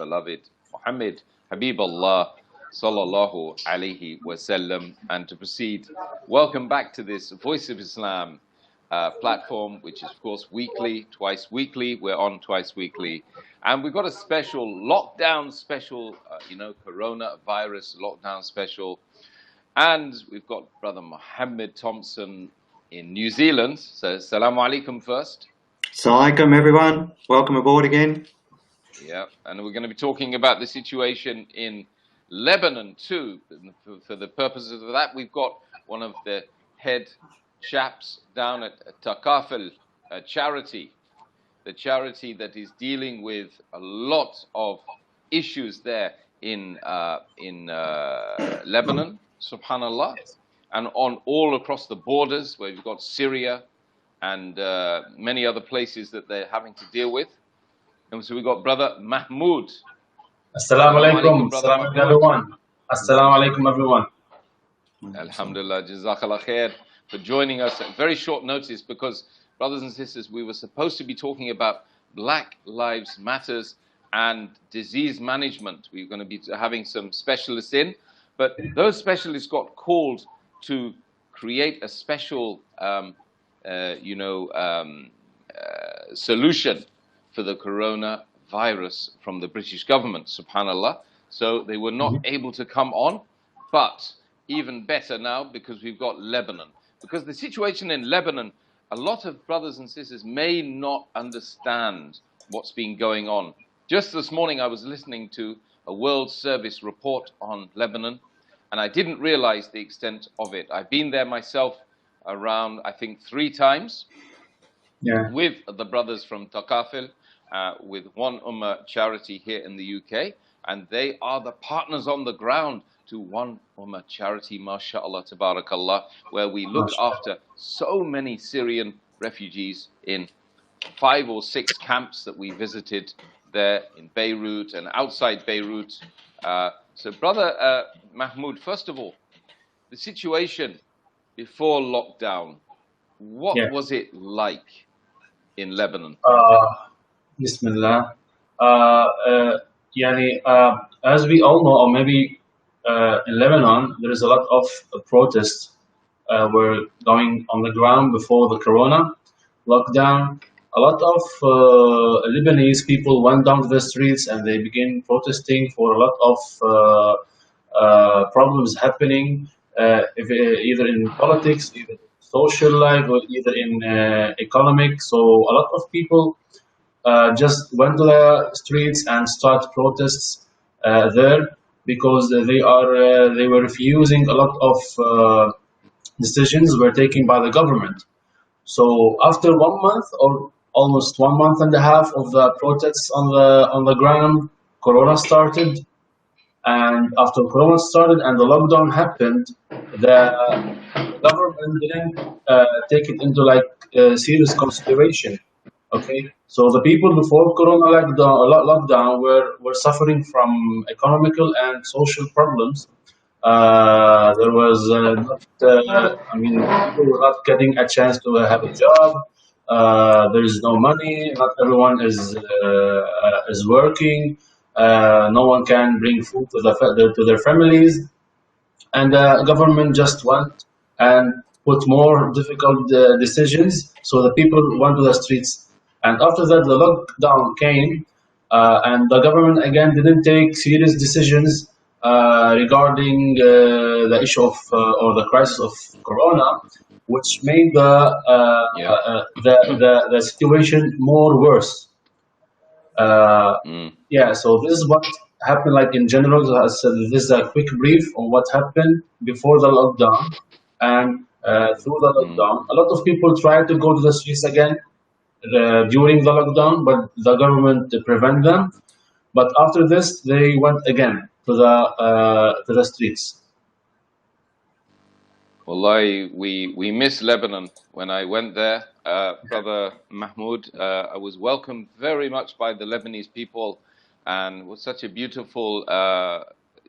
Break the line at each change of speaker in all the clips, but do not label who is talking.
beloved Muhammad Habibullah sallallahu alaihi wasallam. And to proceed, welcome back to this Voice of Islam platform, which is of course weekly, twice weekly. We're on twice weekly, and we've got a special lockdown special, coronavirus lockdown special. And we've got Brother Mohammed Thompson in New Zealand. So, Assalamu alaikum first.
Assalamu alaikum, everyone. Welcome aboard again.
Yeah, and we're going to be talking about the situation in Lebanon too. For the purposes of that, we've got one of the head chaps down at Takafel charity, the charity that is dealing with a lot of issues there in Lebanon. Subhanallah, and on all across the borders where you've got Syria and many other places that they're having to deal with. And so we've got Brother Mahmoud.
Assalamu alaikum. Assalamu alaikum, everyone. Assalamu alaikum, everyone.
Alhamdulillah, Jazakallah khair for joining us at very short notice, because, brothers and sisters, we were supposed to be talking about Black Lives Matters and disease management. We're going to be having some specialists in. But those specialists got called to create a special, solution for the coronavirus from the British government, subhanallah. So they were not able to come on, but even better now, because we've got Lebanon. Because the situation in Lebanon, a lot of brothers and sisters may not understand what's been going on. Just this morning, I was listening to a World Service report on Lebanon, and I didn't realize the extent of it. I've been there myself around, I think, 3 times with the brothers from Takafel, with OneUmmah charity here in the UK, and they are the partners on the ground to OneUmmah charity, mashallah, tabarakallah, where we look after so many Syrian refugees in 5 or 6 camps that we visited there in Beirut and outside Beirut. So, Brother Mahmoud, first of all, the situation before lockdown, what was it like in Lebanon?
Bismillah. As we all know, or maybe in Lebanon, there is a lot of protests were going on the ground before the corona lockdown. A lot of Lebanese people went down to the streets and they began protesting for a lot of problems happening, either in politics, either in social life, or either in economic. So a lot of people just went to the streets and started protests there, because they were refusing a lot of decisions were taken by the government. So after 1 month, or almost 1 month and a half of the protests on the ground, Corona started, and after Corona started and the lockdown happened, the government didn't take it into serious consideration. Okay, so the people before Corona lockdown were suffering from economical and social problems. There was people were not getting a chance to have a job. There is no money. Not everyone is working. No one can bring food to their families, and the government just went and put more difficult decisions. So the people went to the streets, and after that the lockdown came, and the government again didn't take serious decisions regarding the issue of or the crisis of Corona, which made the situation more worse. So this is what happened. In general, this is a quick brief on what happened before the lockdown and through the lockdown. A lot of people tried to go to the streets again during the lockdown, but the government prevented them. But after this, they went again to the streets.
Wallahi, we miss Lebanon. When I went there, Brother Mahmoud, I was welcomed very much by the Lebanese people, and was such a beautiful,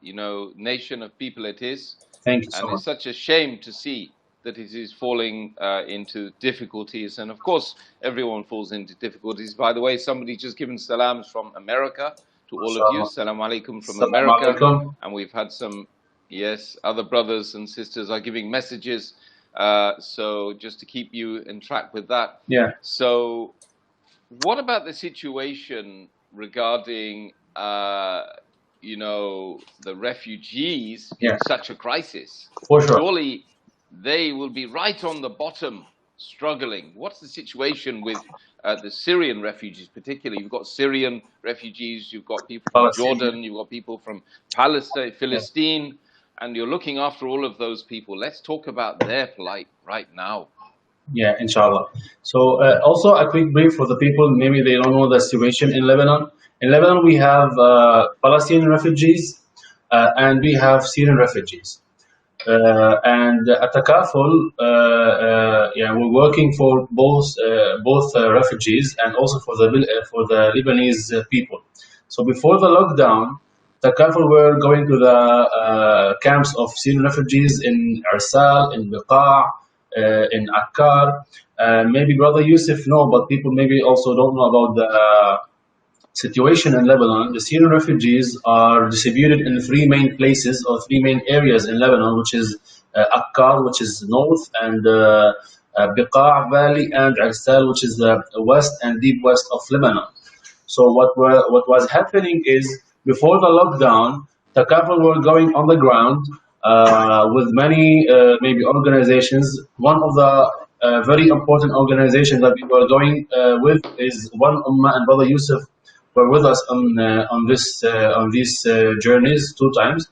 nation of people it is.
Thank you so
much. And it's such a shame to see that it is falling into difficulties. And of course, everyone falls into difficulties. By the way, somebody just given salams from America to all of you. Assalamu alaikum from
Assalamu
America.
alaikum.
And we've had some, yes, other brothers and sisters are giving messages. So just to keep you in track with that.
Yeah.
So what about the situation regarding, you know, the refugees in such a crisis?
For sure.
Surely they will be right on the bottom, struggling. What's the situation with the Syrian refugees, particularly? You've got Syrian refugees, you've got people from Jordan, you've got people from Palestine, Philistine, and you're looking after all of those people. Let's talk about their plight right now.
Yeah, inshallah. So also a quick brief for the people, maybe they don't know the situation in Lebanon. In Lebanon, we have Palestinian refugees and we have Syrian refugees. And at Takaful, we're working for both refugees and also for the Lebanese people. So before the lockdown, Takaful were going to the camps of Syrian refugees in Arsal, in Biqa', in Akkar. Maybe Brother Yusuf know, but people maybe also don't know about the situation in Lebanon. The Syrian refugees are distributed in three main places or three main areas in Lebanon, which is Akkar, which is north, and Biqa' Valley, and Arsal, which is the west and deep west of Lebanon. So what was happening is, before the lockdown, the couple were going on the ground with many maybe organizations. One of the very important organizations that we were going with is OneUmmah, and Brother Yusuf were with us on these journeys 2 times,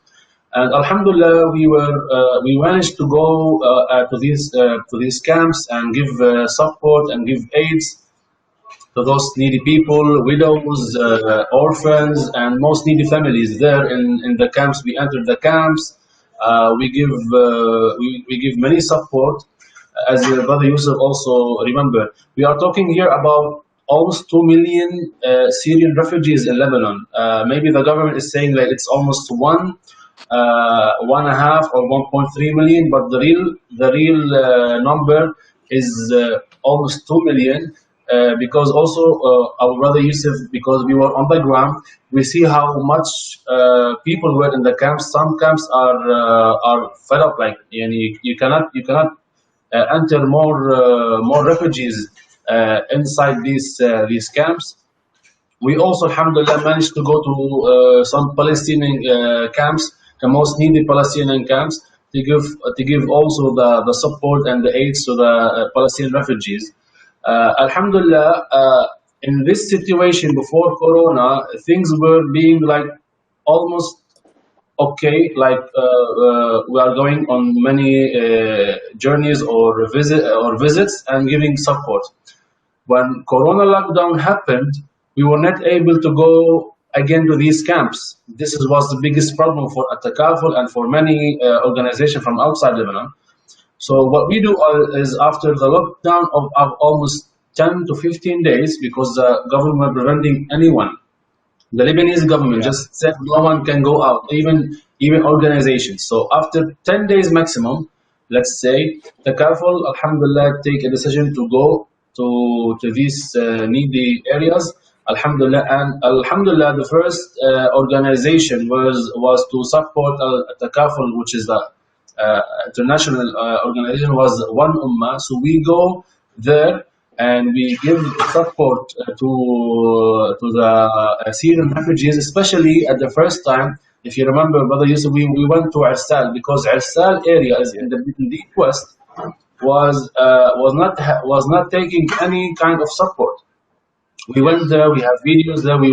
and Alhamdulillah we managed to go to these camps and give support and give aids to those needy people, widows, orphans, and most needy families there in the camps. We entered the camps. We give many support, as Brother Yusuf also remember. We are talking here about almost 2 million Syrian refugees in Lebanon. Maybe the government is saying that it's almost 1.5 or 1.3 million, but the real number is almost 2 million. Because also our Brother Yusuf, because we were on the ground, we see how much people were in the camps. Some camps are fed up, like you cannot enter more refugees inside these camps. We also, alhamdulillah, managed to go to some Palestinian camps, the most needy Palestinian camps, to give also the support and the aids to the Palestinian refugees. Alhamdulillah, in this situation before Corona, things were being like almost okay. Like we are going on many journeys or visits and giving support. When Corona lockdown happened, we were not able to go again to these camps. This was the biggest problem for At-Takaful and for many organizations from outside Lebanon. So what we do is, after the lockdown of almost 10 to 15 days, because the government preventing anyone, the Lebanese government just said no one can go out, even organizations. So after 10 days maximum, let's say, the Takaful, alhamdulillah, take a decision to go to these needy areas. Alhamdulillah, and alhamdulillah, the first organization was to support Takaful, which is the international organization, was OneUmmah. So we go there and we give support to the Syrian refugees, especially at the first time. If you remember, Brother Yusuf, we went to Arsal, because Arsal area is in the deep west, was not taking any kind of support. We went there. We have videos there. We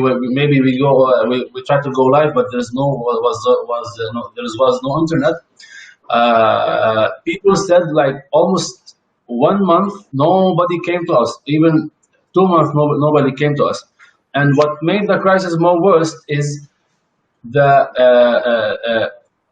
tried to go live, but there was no internet. People said like almost 1 month nobody came to us. Even 2 months nobody came to us. And what made the crisis more worse is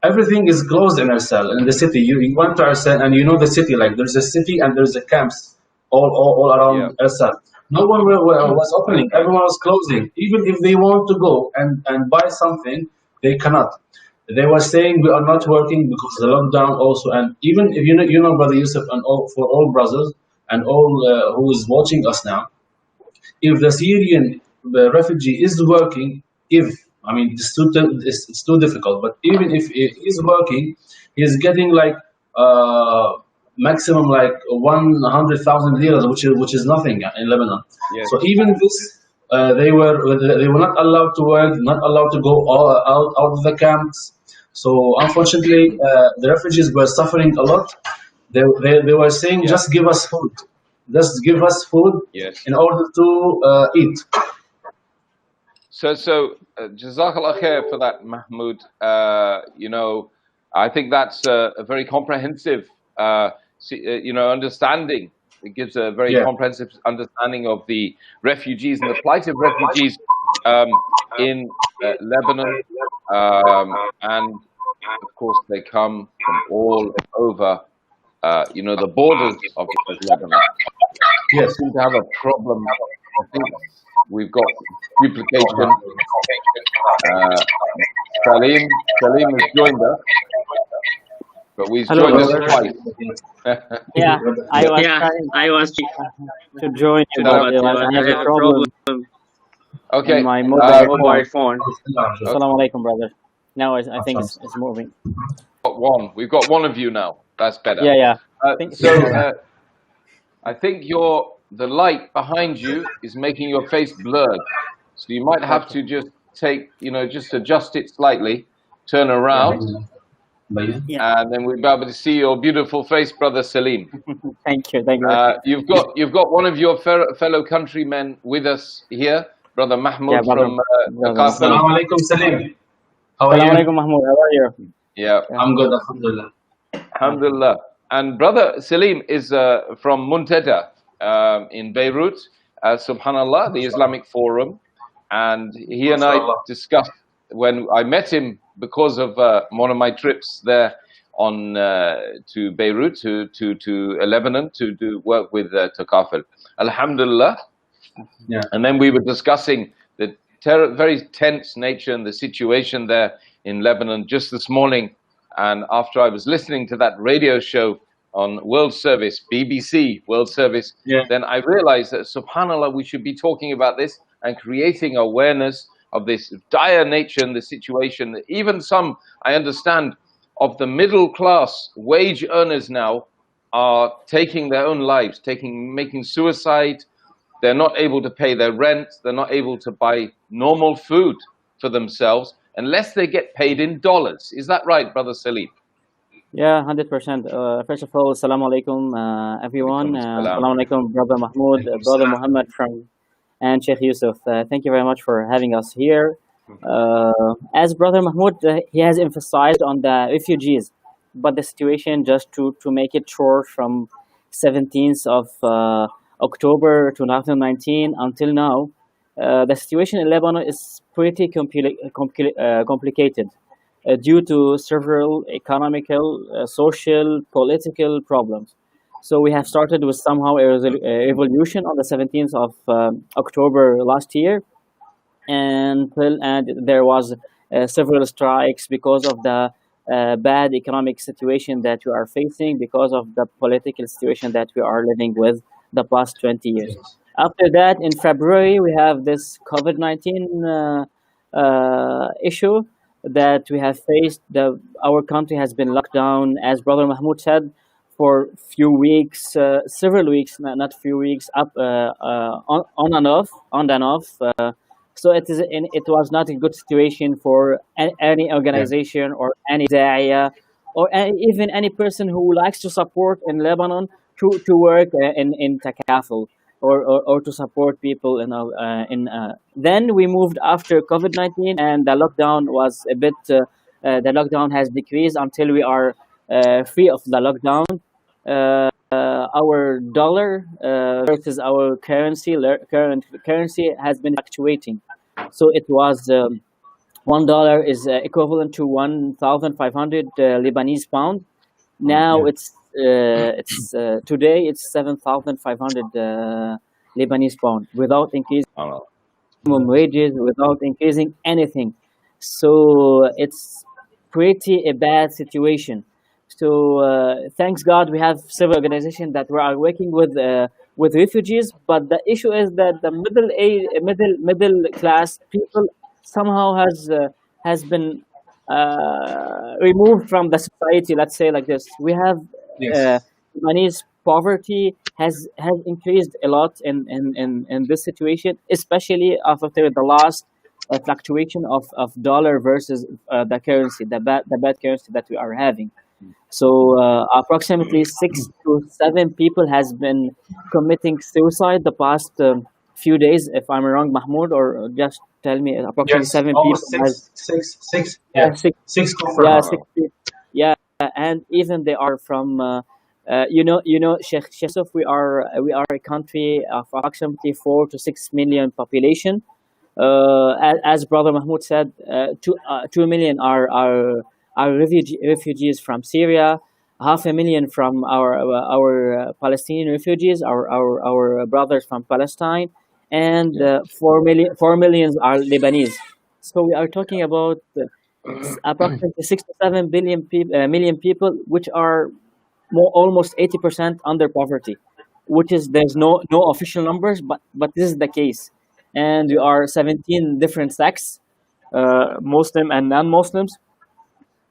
everything is closed in Arsal, in the city. You went to Arsal and you know the city, like there's a city and there's a camps all around Arsal. No one was opening. Everyone was closing. Even if they want to go and buy something, they cannot. They were saying we are not working because of the lockdown also. And even if you know Brother Yusuf, and for all brothers and all who is watching us now, if the Syrian refugee is working, if I mean, it's too difficult. But even if he's working, he's getting like maximum like 100,000 liras, which is nothing in Lebanon.
Yes.
So even this, they were not allowed to work, not allowed to go out of the camps. So unfortunately, the refugees were suffering a lot. They were saying,
Yeah.
just give us food, just give us food
Yes.
in order to eat.
So, Jazakallah khair for that, Mahmoud. I think that's a very comprehensive, understanding. It gives a very
Yeah.
comprehensive understanding of the refugees and the plight of refugees in Lebanon. And of course, they come from all over, the borders of Lebanon.
Yes.
We seem to have a problem. I think we've got duplication. Salim has joined us, but he's
Hello,
joined us
brother.
twice.
Yeah, I was trying to join you, but I have a problem
Okay.
in my mobile phone. Assalamu alaikum, brother. Now I think it's moving.
We've got one of you now. That's better.
Yeah.
I think the light behind you is making your face blurred. So you might have to just just adjust it slightly, turn around, and then we'll be able to see your beautiful face, Brother Salim.
Thank you.
You've got one of your fellow countrymen with us here, Brother Mahmoud from Qatar.
Assalamu alaikum, Salim. How are
Assalamu
you?
alaikum, Mahmoud. How are you?
Yeah.
I'm good, alhamdulillah.
Alhamdulillah. And Brother Salim is from Muntada in Beirut, subhanallah, the Islamic Forum. And he and I discussed, when I met him because of one of my trips there to Beirut, to Lebanon, to do work with Takaful. Alhamdulillah.
Yeah.
And then we were discussing the very tense nature and the situation there in Lebanon just this morning. And after I was listening to that radio show on World Service, BBC World Service, then I realized that, subhanAllah, we should be talking about this and creating awareness of this dire nature and the situation that even some, I understand, of the middle class wage earners now are taking their own lives, making suicide. They're not able to pay their rent. They're not able to buy normal food for themselves unless they get paid in dollars. Is that right, Brother Salim?
Yeah, 100%. First of all, assalamu alaikum, everyone. Assalamu alaikum, Brother Mahmoud, Brother Muhammad and Sheikh Yusuf. Thank you very much for having us here. As Brother Mahmoud, he has emphasized on the refugees, but the situation, just to make it short, from 17th of October 2019 until now, the situation in Lebanon is pretty complicated due to several economical, social, political problems. So we have started with somehow a revolution on the 17th of October last year, and there was several strikes because of the bad economic situation that we are facing, because of the political situation that we are living with the past 20 years. After that, in February, we have this COVID-19 issue that we have faced. Our country has been locked down, as Brother Mahmoud said, for few weeks, several weeks, not few weeks, on and off. So it was not a good situation for any organization or any da'iyah or even any person who likes to support in Lebanon to work in Takaful or to support people. Then we moved after COVID-19, and the lockdown was a bit. The lockdown has decreased until we are free of the lockdown. Our dollar versus our current currency has been fluctuating. So it was $1 is equivalent to 1,500 Lebanese pound. Now it's today it's 7,500 Lebanese pound without increasing minimum wages, without increasing anything. So it's pretty a bad situation. So thanks God, we have several organizations that we are working with refugees. But the issue is that the middle class people somehow has been removed from the society. Let's say like this. We have
Yes.
Lebanese poverty has increased a lot in this situation, especially after the last fluctuation of dollar versus the currency, the bad currency that we are having. So approximately 6 to 7 people has been committing suicide the past few days. If I'm wrong, Mahmoud, or just tell me. Approximately
Yes.
7 people
Almost
has
six.
yeah,
Yeah.
six,
Six
yeah,
confirmed.
yeah, and even they are from Sheikh Yusuf, we are a country of approximately 4 to 6 million population. As Brother Mahmoud said, 2 million are refugees from Syria, 500,000 from our Palestinian refugees, our brothers from Palestine, and
Yeah.
4 million are Lebanese. So we are talking about approximately 6 to 7 million people, which are almost 80% under poverty, which is there's no official numbers, but this is the case, and we are 17 different sects, Muslim and non-Muslims.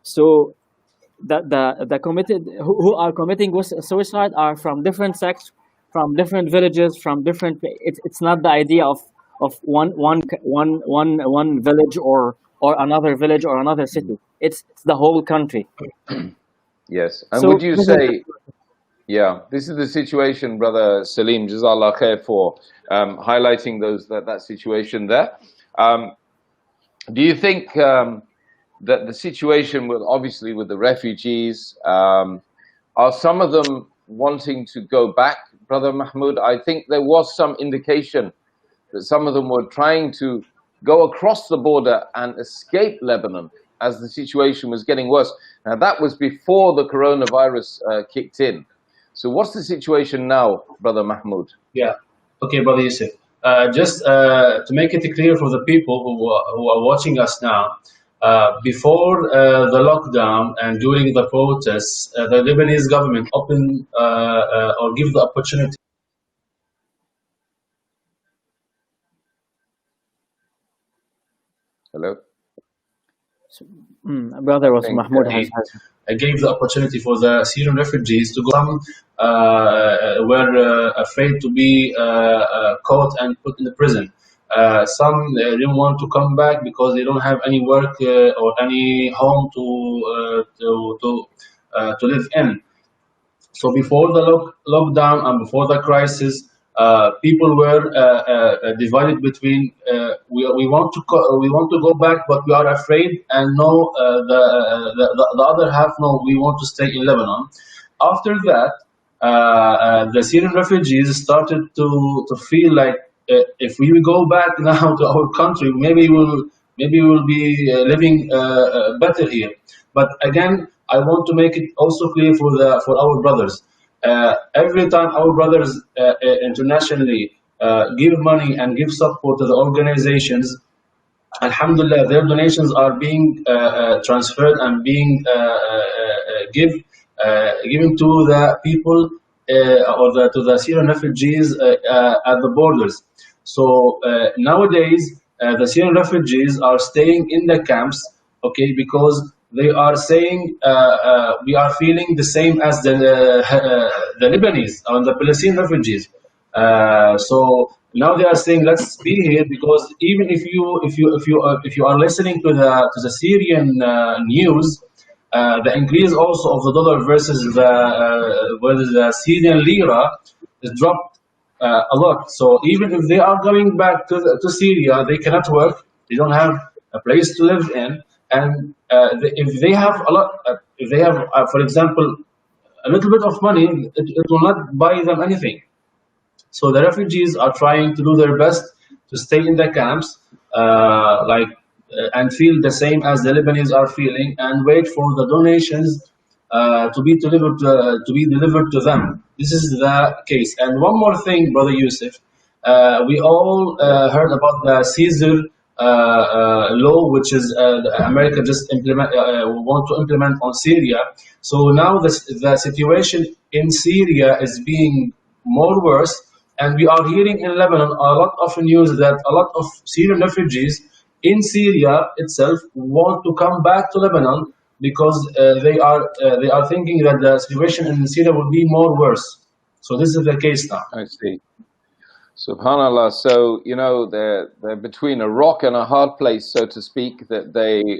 So the committed who are committing suicide are from different sects, from different villages, from different. It's not the idea of one village or another village or another city. It's the whole country.
Yes. And would
So
you
this is
say, yeah, this is the situation, Brother Salim, Jazakallah khair, for highlighting that situation there. Do you think that the situation obviously with the refugees, are some of them wanting to go back, Brother Mahmoud? I think there was some indication that some of them were trying to go across the border and escape Lebanon as the situation was getting worse. Now, that was before the coronavirus kicked in. So what's the situation now, Brother Mahmoud?
Yeah. Okay, Brother Yusuf. Just to make it clear for the people who are watching us now, before the lockdown and during the protests, the Lebanese government opened or give the opportunity.
Hello?
Brother
I
was
think,
Mahmoud has
Gave the opportunity for the Syrian refugees to go. Some were afraid to be caught and put in the prison. Some didn't want to come back because they don't have any work or any home to live in. So before the lockdown and before the crisis, people were divided between we want to go back, but we are afraid, and no, the other half, no, we want to stay in Lebanon. After that, the Syrian refugees started to feel like if we go back now to our country, maybe we'll be living better here. But again, I want to make it also clear for our brothers. Every time our brothers internationally give money and give support to the organizations, Alhamdulillah, their donations are being transferred and being given to the people to the Syrian refugees at the borders. So nowadays, the Syrian refugees are staying in the camps, okay, because they are saying we are feeling the same as the Lebanese or the Palestinian refugees. So now they are saying let's be here, because even if you are listening to the Syrian news, the increase also of the dollar versus the Syrian lira is dropped a lot. So even if they are going back to Syria, they cannot work. They don't have a place to live in, and if they have a lot, if they have, for example, a little bit of money, it will not buy them anything. So the refugees are trying to do their best to stay in the camps, and feel the same as the Lebanese are feeling, and wait for the donations to be delivered to them. This is the case. And one more thing, Brother Yusuf, we all heard about the Caesar law, which is America just want to implement on Syria. So now the situation in Syria is being more worse, and we are hearing in Lebanon a lot of news that a lot of Syrian refugees in Syria itself want to come back to Lebanon because they are thinking that the situation in Syria will be more worse. So this is the case now.
I see. Subhanallah. So, you know, they're between a rock and a hard place, so to speak, that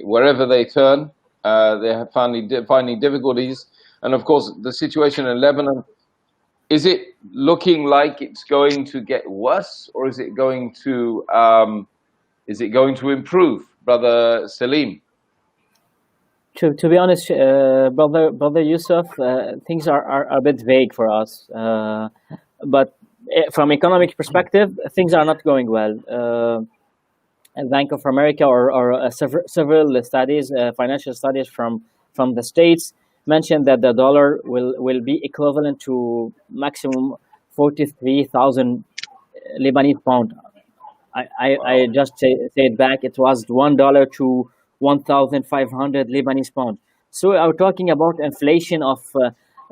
wherever they turn, they're finding difficulties. And of course, the situation in Lebanon, is it looking like it's going to get worse, or is it going to improve, Brother Salim?
To be honest, brother Yusuf, things are a bit vague for us. But from economic perspective, things are not going well. Bank of America or several studies, financial studies from the States mentioned that the dollar will be equivalent to maximum 43,000 Lebanese pound. I just say it back. It was $1 to 1,500 Lebanese pound. So we are talking about inflation of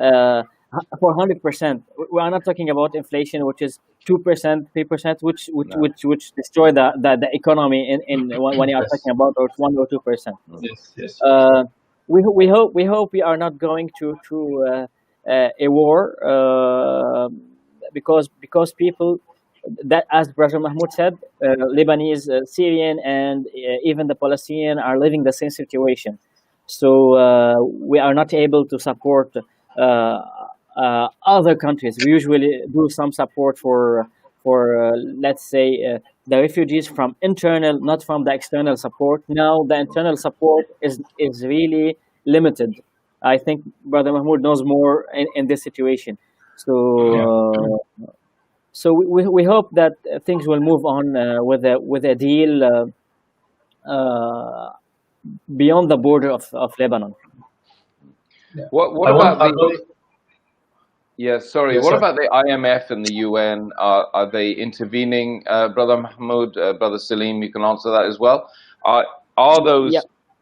400%. We are not talking about inflation which is 2%, 3%, which destroy the economy when you are talking about 1 or 2%.
Yes.
We hope we are not going to a war because people that, as Brother Mahmoud said, Lebanese, Syrian, and even the Palestinian are living the same situation. So we are not able to support other countries. We usually do some support for let's say the refugees from internal, not from the external support. Now the internal support is really limited. I think Brother Mahmoud knows more in this situation. So we hope that things will move on with a deal beyond the border of Lebanon.
Yeah. What about the? Yeah, sorry. What about the IMF and the UN? Are they intervening, Brother Mahmoud, Brother Salim? You can answer that as well. Are those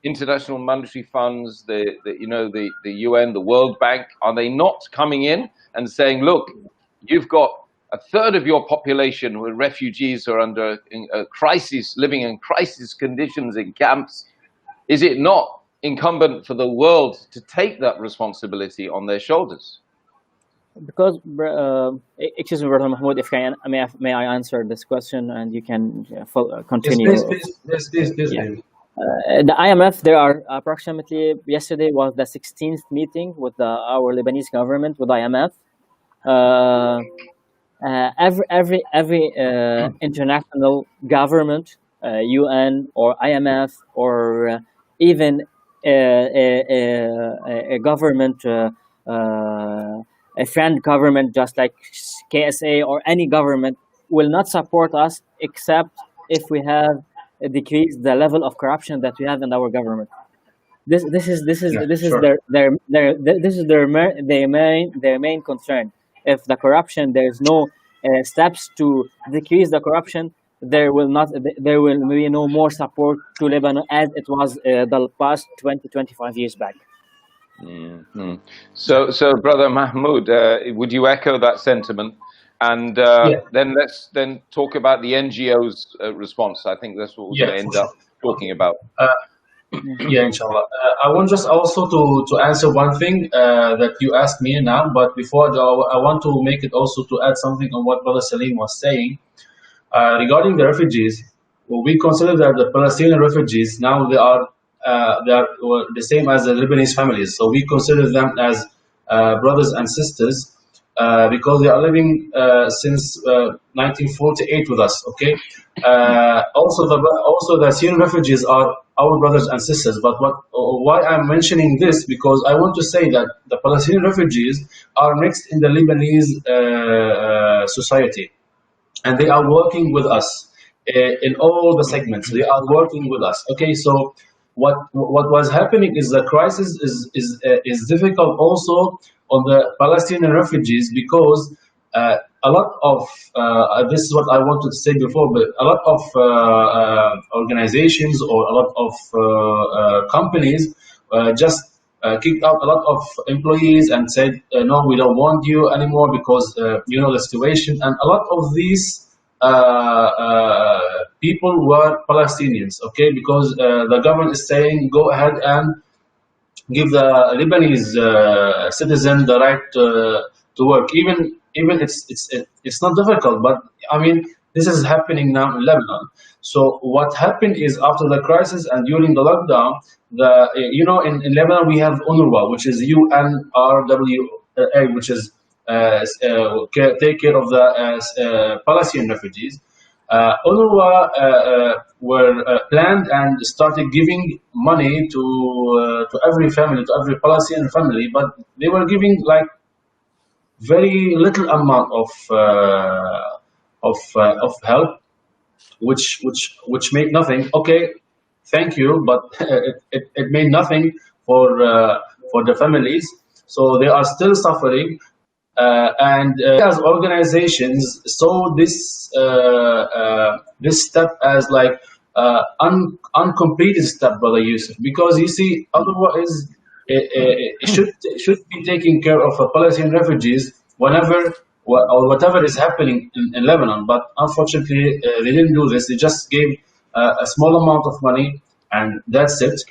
international monetary funds, the UN, the World Bank, are they not coming in and saying, look, you've got a third of your population with refugees are under a crisis, living in crisis conditions in camps? Is it not incumbent for the world to take that responsibility on their shoulders?
Because, excuse me, Brother Mahmoud, if may I answer this question and you can continue?
Yes, please.
Yeah. The IMF, there are approximately, yesterday was the 16th meeting with our Lebanese government with IMF. Every international government, UN or IMF or even a government, a friend government, just like KSA or any government, will not support us except if we have decreased the level of corruption that we have in our government. This is their main concern. If the corruption, there is no steps to decrease the corruption, there will be no more support to Lebanon as it was the past 20-25 years back.
Mm-hmm. So Brother Mahmoud, would you echo that sentiment? And then let's talk about the NGO's response. I think that's what we're going to end up talking about.
Yeah, inshallah. I want just also to answer one thing that you asked me now, but before I want to make it also to add something on what Brother Salim was saying. Regarding the refugees, we consider that the Palestinian refugees now they are the same as the Lebanese families. So we consider them as brothers and sisters because they are living since 1948 with us. Okay. Also the Syrian refugees are our brothers and sisters. But why I'm mentioning this, because I want to say that the Palestinian refugees are mixed in the Lebanese society, and they are working with us in all the segments. They are working with us. Okay, so what was happening is the crisis is difficult also on the Palestinian refugees because a lot of this is what I wanted to say before, but a lot of organizations or a lot of companies just kicked out a lot of employees and said, no, we don't want you anymore because you know the situation. And a lot of these people were Palestinians, okay, because the government is saying go ahead and give the Lebanese citizen the right to work. Even it's not difficult, but I mean this is happening now in Lebanon. So what happened is after the crisis and during the lockdown, in Lebanon we have UNRWA, which is UNRWA, which is take care of the Palestinian refugees. UNRWA were planned and started giving money to every family, to every Palestinian family, but they were giving like very little amount of help, which made nothing. Okay, thank you, but it made nothing for the families, so they are still suffering. And as organizations saw this step as like uncompleted step, Brother Yusuf, because you see, otherwise should be taking care of Palestinian refugees whenever or whatever is happening in Lebanon. But unfortunately, they didn't do this. They just gave a small amount of money, and that's it.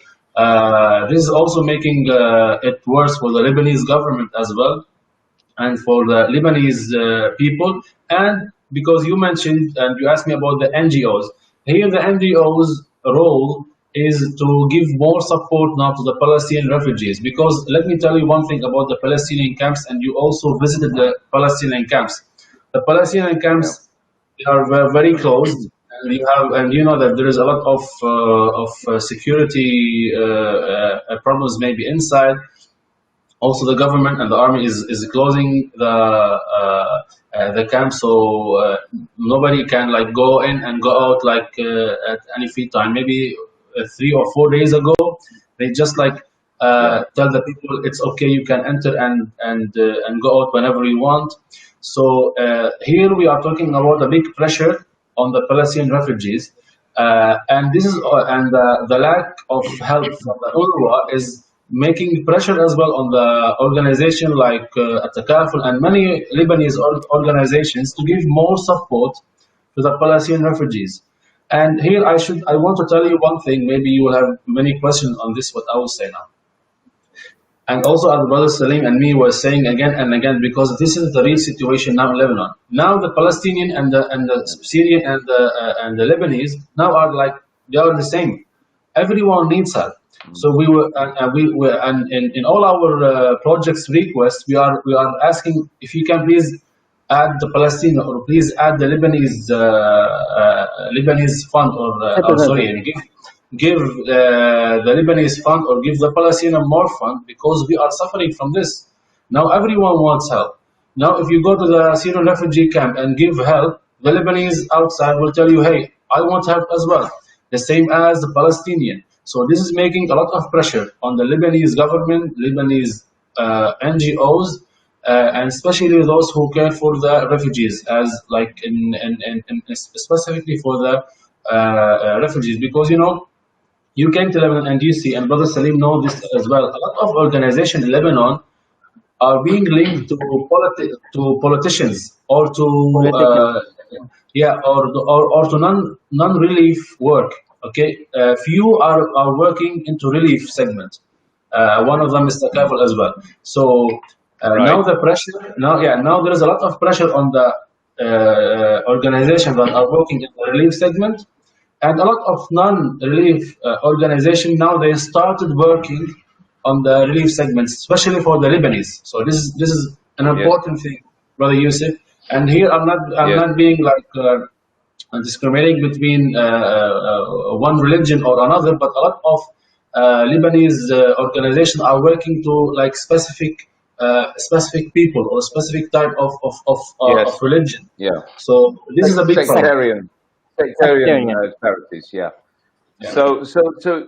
This is also making it worse for the Lebanese government as well, and for the Lebanese people. And because you mentioned and you asked me about the NGOs, here the NGOs' role is to give more support now to the Palestinian refugees. Because let me tell you one thing about the Palestinian camps, and you also visited the Palestinian camps. The Palestinian camps, they are very closed, and you know that there is a lot of security problems maybe inside. Also, the government and the army is closing the camp, so nobody can like go in and go out like at any free time. Maybe 3 or 4 days ago, they just like tell the people it's okay, you can enter and go out whenever you want. So here we are talking about a big pressure on the Palestinian refugees, and this is the lack of help from the UNRWA is making pressure as well on the organization like Atakaful and many Lebanese organizations to give more support to the Palestinian refugees. And here I want to tell you one thing. Maybe you will have many questions on this, what I will say now. And also, as Brother Salim and me were saying again and again, because this is the real situation now in Lebanon. Now the Palestinian and the Syrian and the Lebanese now are like they are the same. Everyone needs help. So we were and in all our projects requests we are asking if you can please add the Palestinian or please add the Lebanese fund give the Lebanese fund or give the Palestinian more fund, because we are suffering from this. Now everyone wants help. Now if you go to the Syrian refugee camp and give help, the Lebanese outside will tell you, hey, I want help as well, the same as the Palestinian. So this is making a lot of pressure on the Lebanese government, Lebanese NGOs, and especially those who care for the refugees, as like in specifically for the refugees, because you know you came to Lebanon and you see, and Brother Salim knows this as well. A lot of organizations in Lebanon are being linked to politicians or to or to non-relief work. Okay, few are working into relief segment. One of them is Takaful as well. So now the pressure, now there is a lot of pressure on the organizations that are working in the relief segment, and a lot of non-relief organizations now they started working on the relief segments, especially for the Lebanese. So this is an important thing, Brother Yusuf. And here I'm not being like discriminating between one religion or another, but a lot of Lebanese organizations are working to like specific people or specific type of religion.
Yeah.
So this is a big
sectarian charities. Yeah. So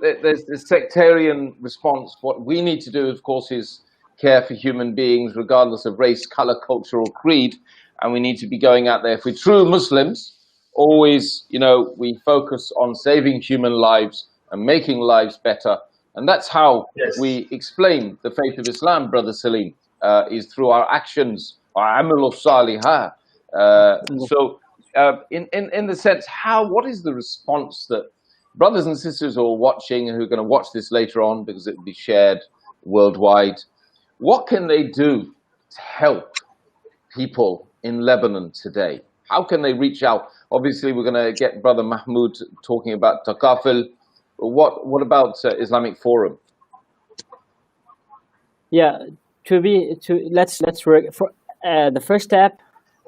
there's the sectarian response. What we need to do, of course, is care for human beings, regardless of race, color, culture, or creed. And we need to be going out there. If we're true Muslims, always, we focus on saving human lives and making lives better. And that's how we explain the faith of Islam, Brother Salim, is through our actions, our amal of salihah. So in the sense, what is the response that brothers and sisters who are watching and who are going to watch this later on, because it will be shared worldwide, what can they do to help people in Lebanon today? How can they reach out? Obviously, we're going to get Brother Mahmoud talking about Takaful. What about Islamic Forum?
Yeah, let's work for the first step.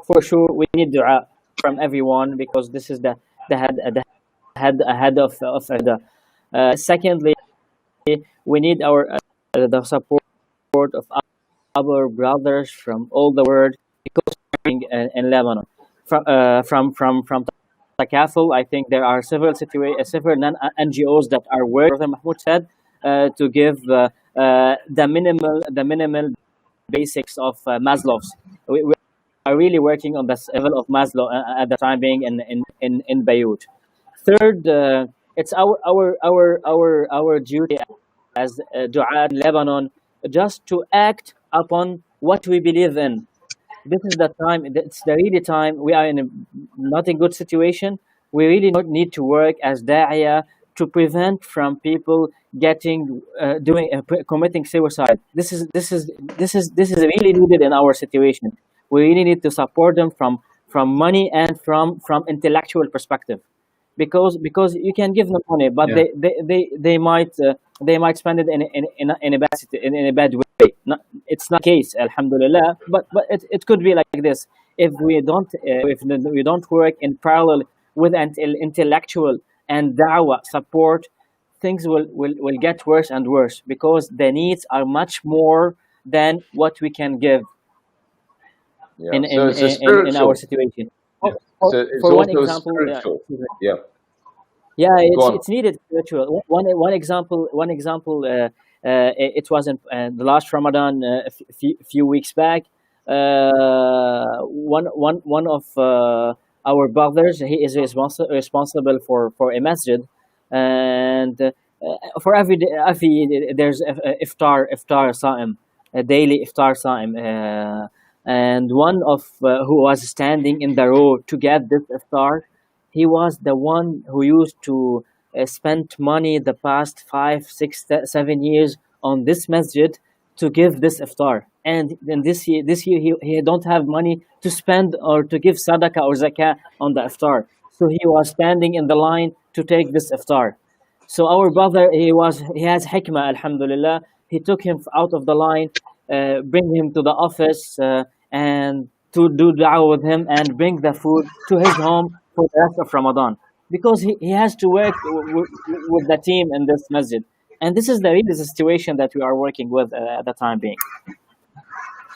For sure, we need dua from everyone, because this is the head of the. Secondly, we need the support of our brothers from all the world, because in Lebanon, from Takaful, I think there are several non-NGOs that are working, Brother Mahmoud said, to give the minimal basics of Maslow's. We are really working on this level of Maslow at the time being in Beirut. Third, it's our duty as Du'a in Lebanon, just to act upon what we believe in. This is the time. It's the really time. We are in a not a good situation. We really need to work as da'iyah to prevent from people committing suicide. This is really needed in our situation. We really need to support them from money and from intellectual perspective, because you can give them money, but they might spend it in a bad way. It's not the case, alhamdulillah, but it could be like this if we don't work in parallel with intellectual and da'wah support. Things will get worse and worse, because the needs are much more than what we can give in our situation.
For one example,
it's needed spiritual. One example. It was in the last Ramadan, a few weeks back. One of our brothers, he is responsible for a masjid, and for every there's iftar sa'im, a daily iftar sa'im, and one of who was standing in the row to get this iftar, he was the one who used to spend money the past 5, 6, 7 years on this masjid to give this iftar. And then this year he don't have money to spend or to give sadaqah or zakah on the iftar. So he was standing in the line to take this iftar. So our brother, he has hikmah, alhamdulillah. He took him out of the line, bring him to the office, and to do dua with him, and bring the food to his home for the rest of Ramadan, because he has to work with the team in this masjid. And this is the situation that we are working with at the time being.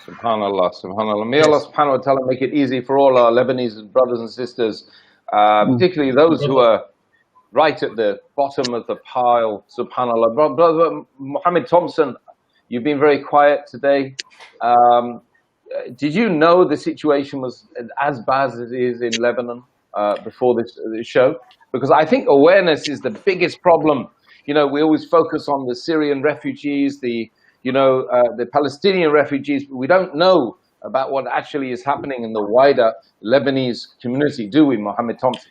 Subhanallah, subhanallah. May Allah subhanahu wa ta'ala make it easy for all our Lebanese brothers and sisters, particularly those who are right at the bottom of the pile. Subhanallah. Brother Mohammed Thompson, you've been very quiet today. Did you know the situation was as bad as it is in Lebanon before this show? Because I think awareness is the biggest problem. You know, we always focus on the Syrian refugees, the Palestinian refugees, but we don't know about what actually is happening in the wider Lebanese community, do we, Mohammed Thompson?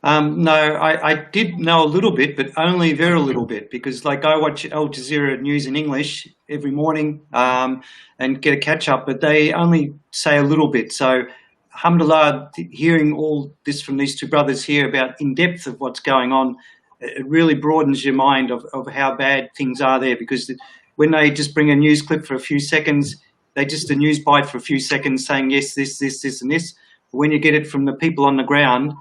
No, I did know a little bit, but only very little bit, because like I watch Al Jazeera news in English every morning and get a catch up, but they only say a little bit. So alhamdulillah, hearing all this from these two brothers here about in depth of what's going on, it really broadens your mind of how bad things are there, because when they just bring a news clip for a few seconds, they just a news bite for a few seconds saying yes, this, and this. But when you get it from the people on the ground,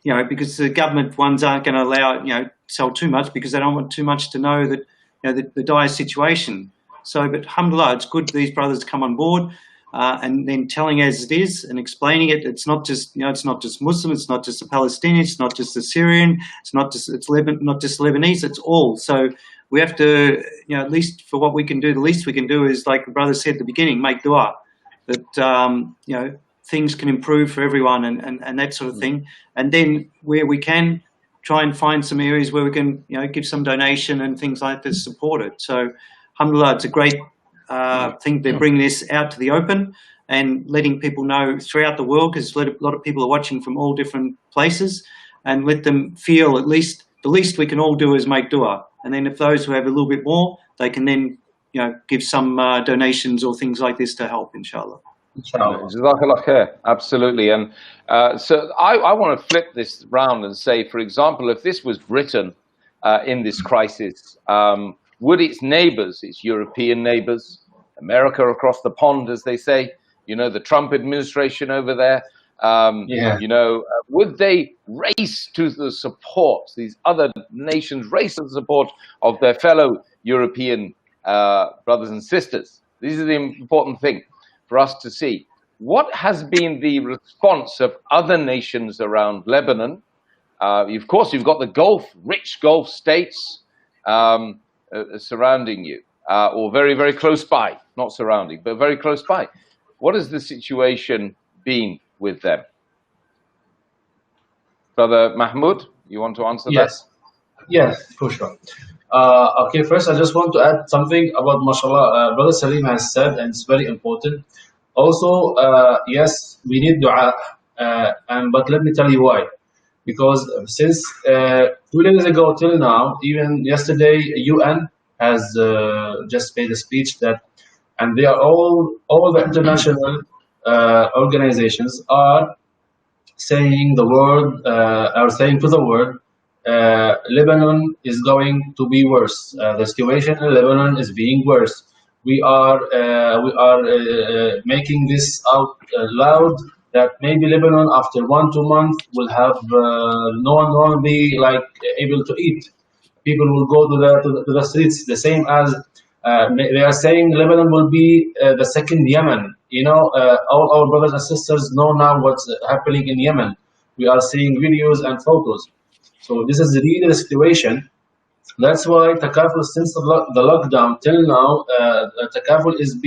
you know, because the government ones aren't going to allow, you know, sell too much, because they don't want too much to know that, you know, the dire situation. So, but alhamdulillah, it's good these brothers come on board and then telling as it is and explaining it. It's not just, you know, it's not just Muslim, it's not just the Palestinian, it's not just the Syrian, not just Lebanese, it's all. So we have to, you know, at least for what we can do, the least we can do is, like the brother said at the beginning, make dua that, you know, things can improve for everyone and that sort of thing. And then where we can, try and find some areas where we can, you know, give some donation and things like this, support it. So alhamdulillah, it's a great thing to bring this out to the open. and letting people know throughout the world, because a lot of people are watching from all different places, and let them feel at least the least we can all do is make dua. And then if those who have a little bit more, they can then give some donations or things like this to help, inshallah.
Jazakallah khair. Absolutely. And so I want to flip this round and say, for example, if this was Britain in this crisis, would its neighbors, its European neighbors, America across the pond, as they say, the Trump administration over there, would they race to the support, these other nations race to the support of their fellow European brothers and sisters? This is the important thing for us to see. What has been the response of other nations around Lebanon? Of course, you've got the rich Gulf states surrounding you, or very, very close by, not surrounding, but very close by. What has the situation been with them? Brother Mahmoud, you want to answer that?
Yes, for sure. Okay, first I just want to add something about mashallah. Brother Salim has said, and it's very important. Also, yes, we need dua, but let me tell you why. Because since 2 days ago till now, even yesterday, UN has just made a speech that, and they are all the international organizations are saying to the world, Lebanon is going to be worse. The situation in Lebanon is being worse. We are making this out loud, that maybe Lebanon after 1-2 months will have no one will be able to eat. People will go to the streets, the same as they are saying Lebanon will be the second Yemen. All our brothers and sisters know now what's happening in Yemen. We are seeing videos and photos. So this is really the situation. That's why Takaful, since the lockdown till now, Takaful is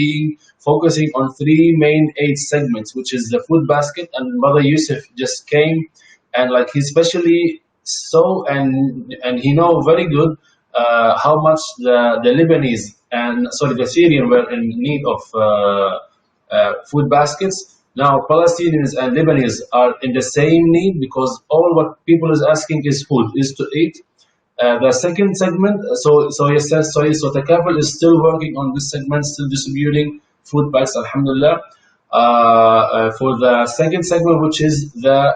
focusing on 3 main aid segments, which is the food basket. And Brother Yusuf just came, and he especially saw and he know very good how much the Lebanese the Syrian were in need of food baskets. Now Palestinians and Lebanese are in the same need, because all what people is asking is food, is to eat. The second segment, so Takaful is still working on this segment, still distributing food bags, alhamdulillah. For the second segment, which is the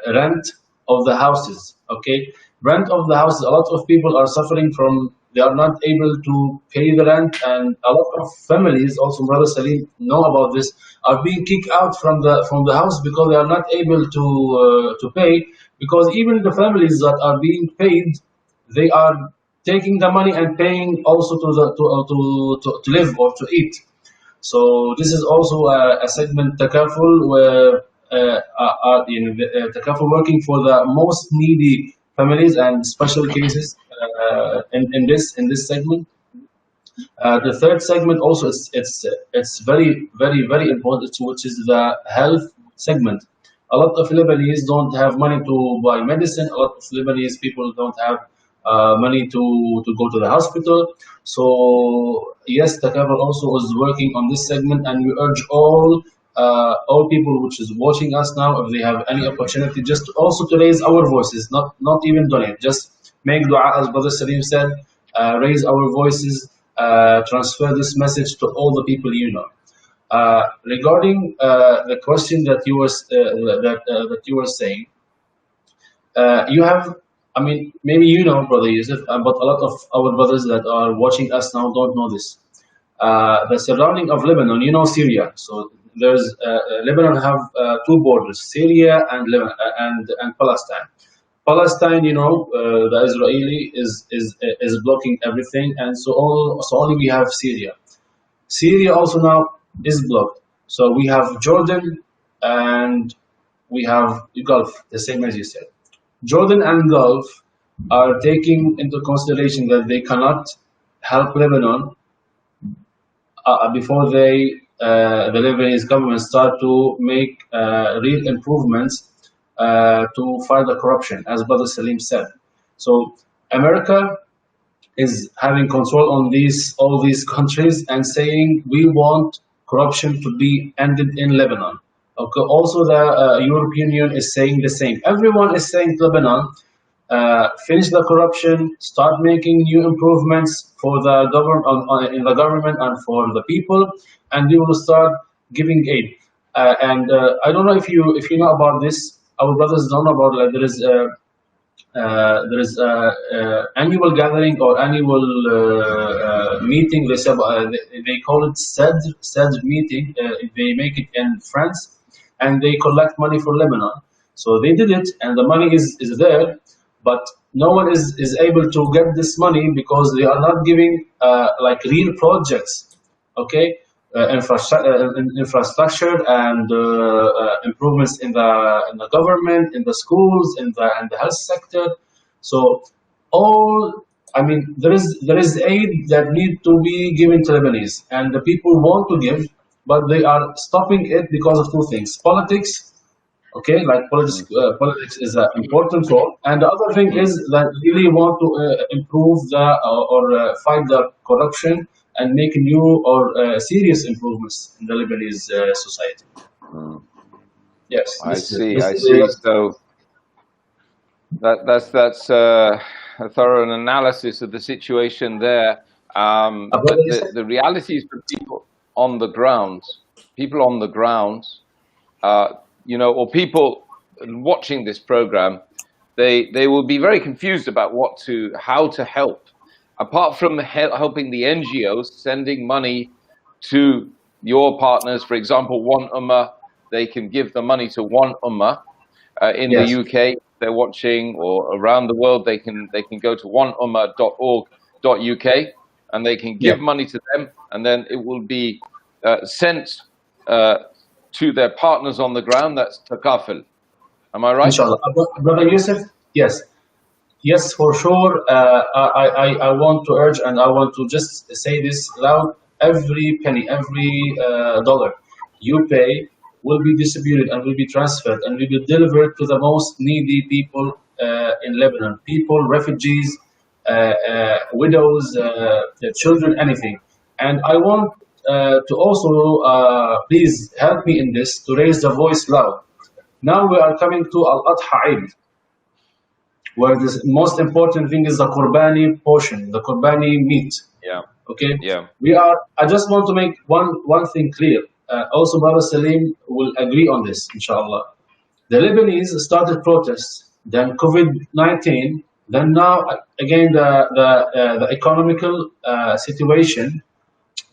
rent of the houses, okay? Rent of the houses, a lot of people are suffering from, they are not able to pay the rent, and a lot of families, also Brother Salim know about this, are being kicked out from the house because they are not able to pay. Because even the families that are being paid, they are taking the money and paying also to live or to eat. So this is also a segment Takaful where Takaful working for the most needy families and special cases in this segment. The third segment also it's very, very, very important, which is the health segment. A lot of Lebanese don't have money to buy medicine. A lot of Lebanese people don't have money to go to the hospital. So yes, Takaful also is working on this segment, and we urge all people which is watching us now, if they have any opportunity, just also to raise our voices, not even donate, just make dua, as Brother Salim said, raise our voices, transfer this message to all the people you know. Regarding the question that you were saying, you have, maybe Brother Yusuf, but a lot of our brothers that are watching us now don't know this. The surrounding of Lebanon, Syria. So there's Lebanon have 2 borders, Syria and Palestine. Palestine, the Israeli is blocking everything, and so only we have Syria. Syria also now is blocked. So we have Jordan and we have Gulf, the same as you said. Jordan and Gulf are taking into consideration that they cannot help Lebanon before the Lebanese government start to make real improvements to fight the corruption, as Brother Salim said. So America is having control on all these countries and saying we want corruption to be ended in Lebanon. Okay. Also, the European Union is saying the same. Everyone is saying to Lebanon, finish the corruption, start making new improvements for the government in the government and for the people, and we will start giving aid. And I don't know if you know about this. Our brothers don't know about, like, there is annual gathering or annual meeting. They call it SED meeting. They make it in France, and they collect money for Lebanon. So they did it, and the money is there, but no one is able to get this money because they are not giving like real projects. Okay. Infrastructure and improvements in the government, in the schools, in the health sector. So there is aid that need to be given to Lebanese, and the people want to give, but they are stopping it because of two things: politics. Okay, like politics is an important role, and the other thing is that really want to improve or fight the corruption and make new or serious improvements in the Lebanese society. Yes,
I see. So that's a thorough analysis of the situation there. But the reality is for people on the ground, or people watching this program, they will be very confused about how to help. Apart from helping the NGOs, sending money to your partners, for example, OneUmmah, they can give the money to OneUmmah in the UK. They're watching, or around the world, they can go to oneummah.org.uk and they can give money to them, and then it will be sent to their partners on the ground. That's takaful. Am I right?
Inshallah. Brother Yusuf, yes. Yes, for sure. I want to urge, and I want to just say this loud: every penny, every dollar you pay will be distributed and will be transferred and will be delivered to the most needy people in Lebanon. People, refugees, widows, children, anything. And I want to also please help me in this, to raise the voice loud. Now we are coming to Al-Adha Eid, where the most important thing is the Qurbani portion, the Qurbani meat.
Yeah.
Okay.
Yeah.
I just want to make one thing clear. Also, Brother Salim will agree on this, inshallah. The Lebanese started protests, then COVID-19, then now again the economical situation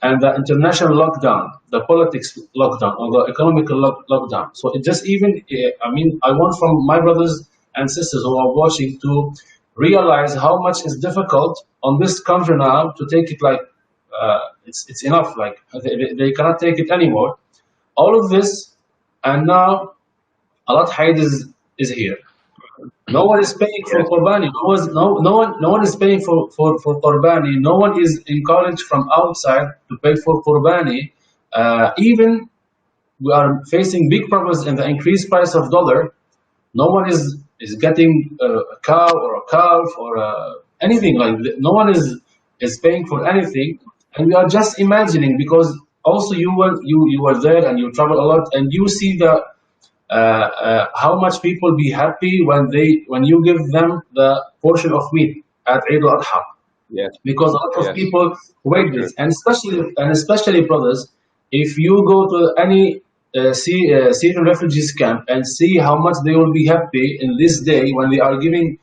and the international lockdown, the politics lockdown, or the economical lockdown. So it just I want from my brothers and sisters who are watching to realize how much is difficult on this country now to take it like it's enough. Like they cannot take it anymore. All of this, and now Al-Adha Eid is here. No one is paying for Qurbani. No one is paying for Qurbani. No one is encouraged from outside to pay for Qurbani. Even we are facing big problems in the increased price of dollar. No one is getting a cow or a calf or anything like that. No one is paying for anything, and we are just imagining, because also you were there and you travel a lot, and you see the how much people be happy when you give them the portion of meat at Eid al-Adha.
Yes.
Because a lot of people wait this, and especially brothers, if you go to any Syrian refugees camp and see how much they will be happy in this day when you are giving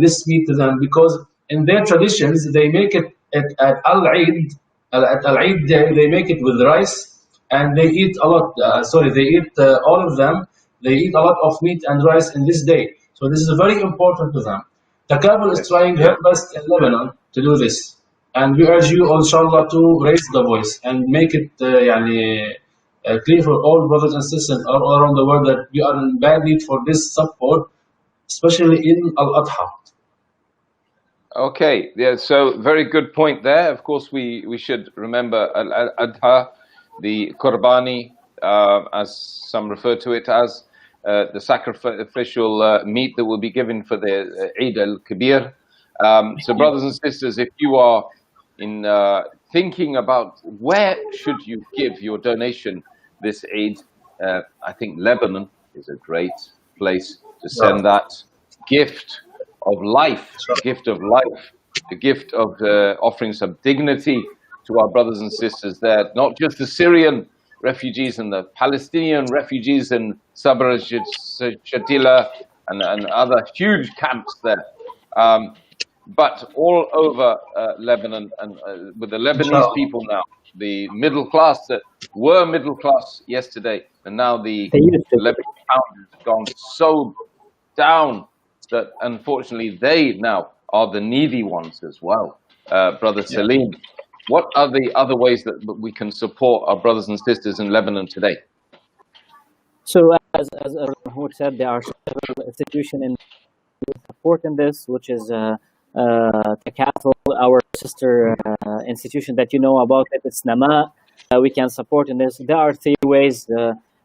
this meat to them, because in their traditions they make it at Al-Eid, at Al-Eid day, they make it with rice, and they eat a lot. They eat all of them. They eat a lot of meat and rice in this day. So this is very important to them. Takabul is trying her best in Lebanon to do this, and we urge you, inshallah, to raise the voice and make it clear for all brothers and sisters all around the world that we are in bad need for this support, especially in Al-Adha.
Okay, yeah, so very good point there. Of course, we should remember Al-Adha, the Qurbani, as some refer to it as, the sacrificial meat that will be given for the Eid al-Kabir. So brothers and sisters, if you are in thinking about where should you give your donation this aid, I think Lebanon is a great place to send that gift of life, the gift of life, the gift of offering some dignity to our brothers and sisters there, not just the Syrian refugees and the Palestinian refugees in Sabra Shatila and other huge camps there, but all over Lebanon, and with the Lebanese people now, the middle class that were middle class yesterday, and now the Lebanese pound has gone so down that unfortunately they now are the needy ones as well. Brother Salim, what are the other ways that we can support our brothers and sisters in Lebanon today?
So as Mahmoud said, there are several institutions in support in this, which is Takaful, our sister institution that you know about it. It's Nama. We can support in this. There are 3 ways.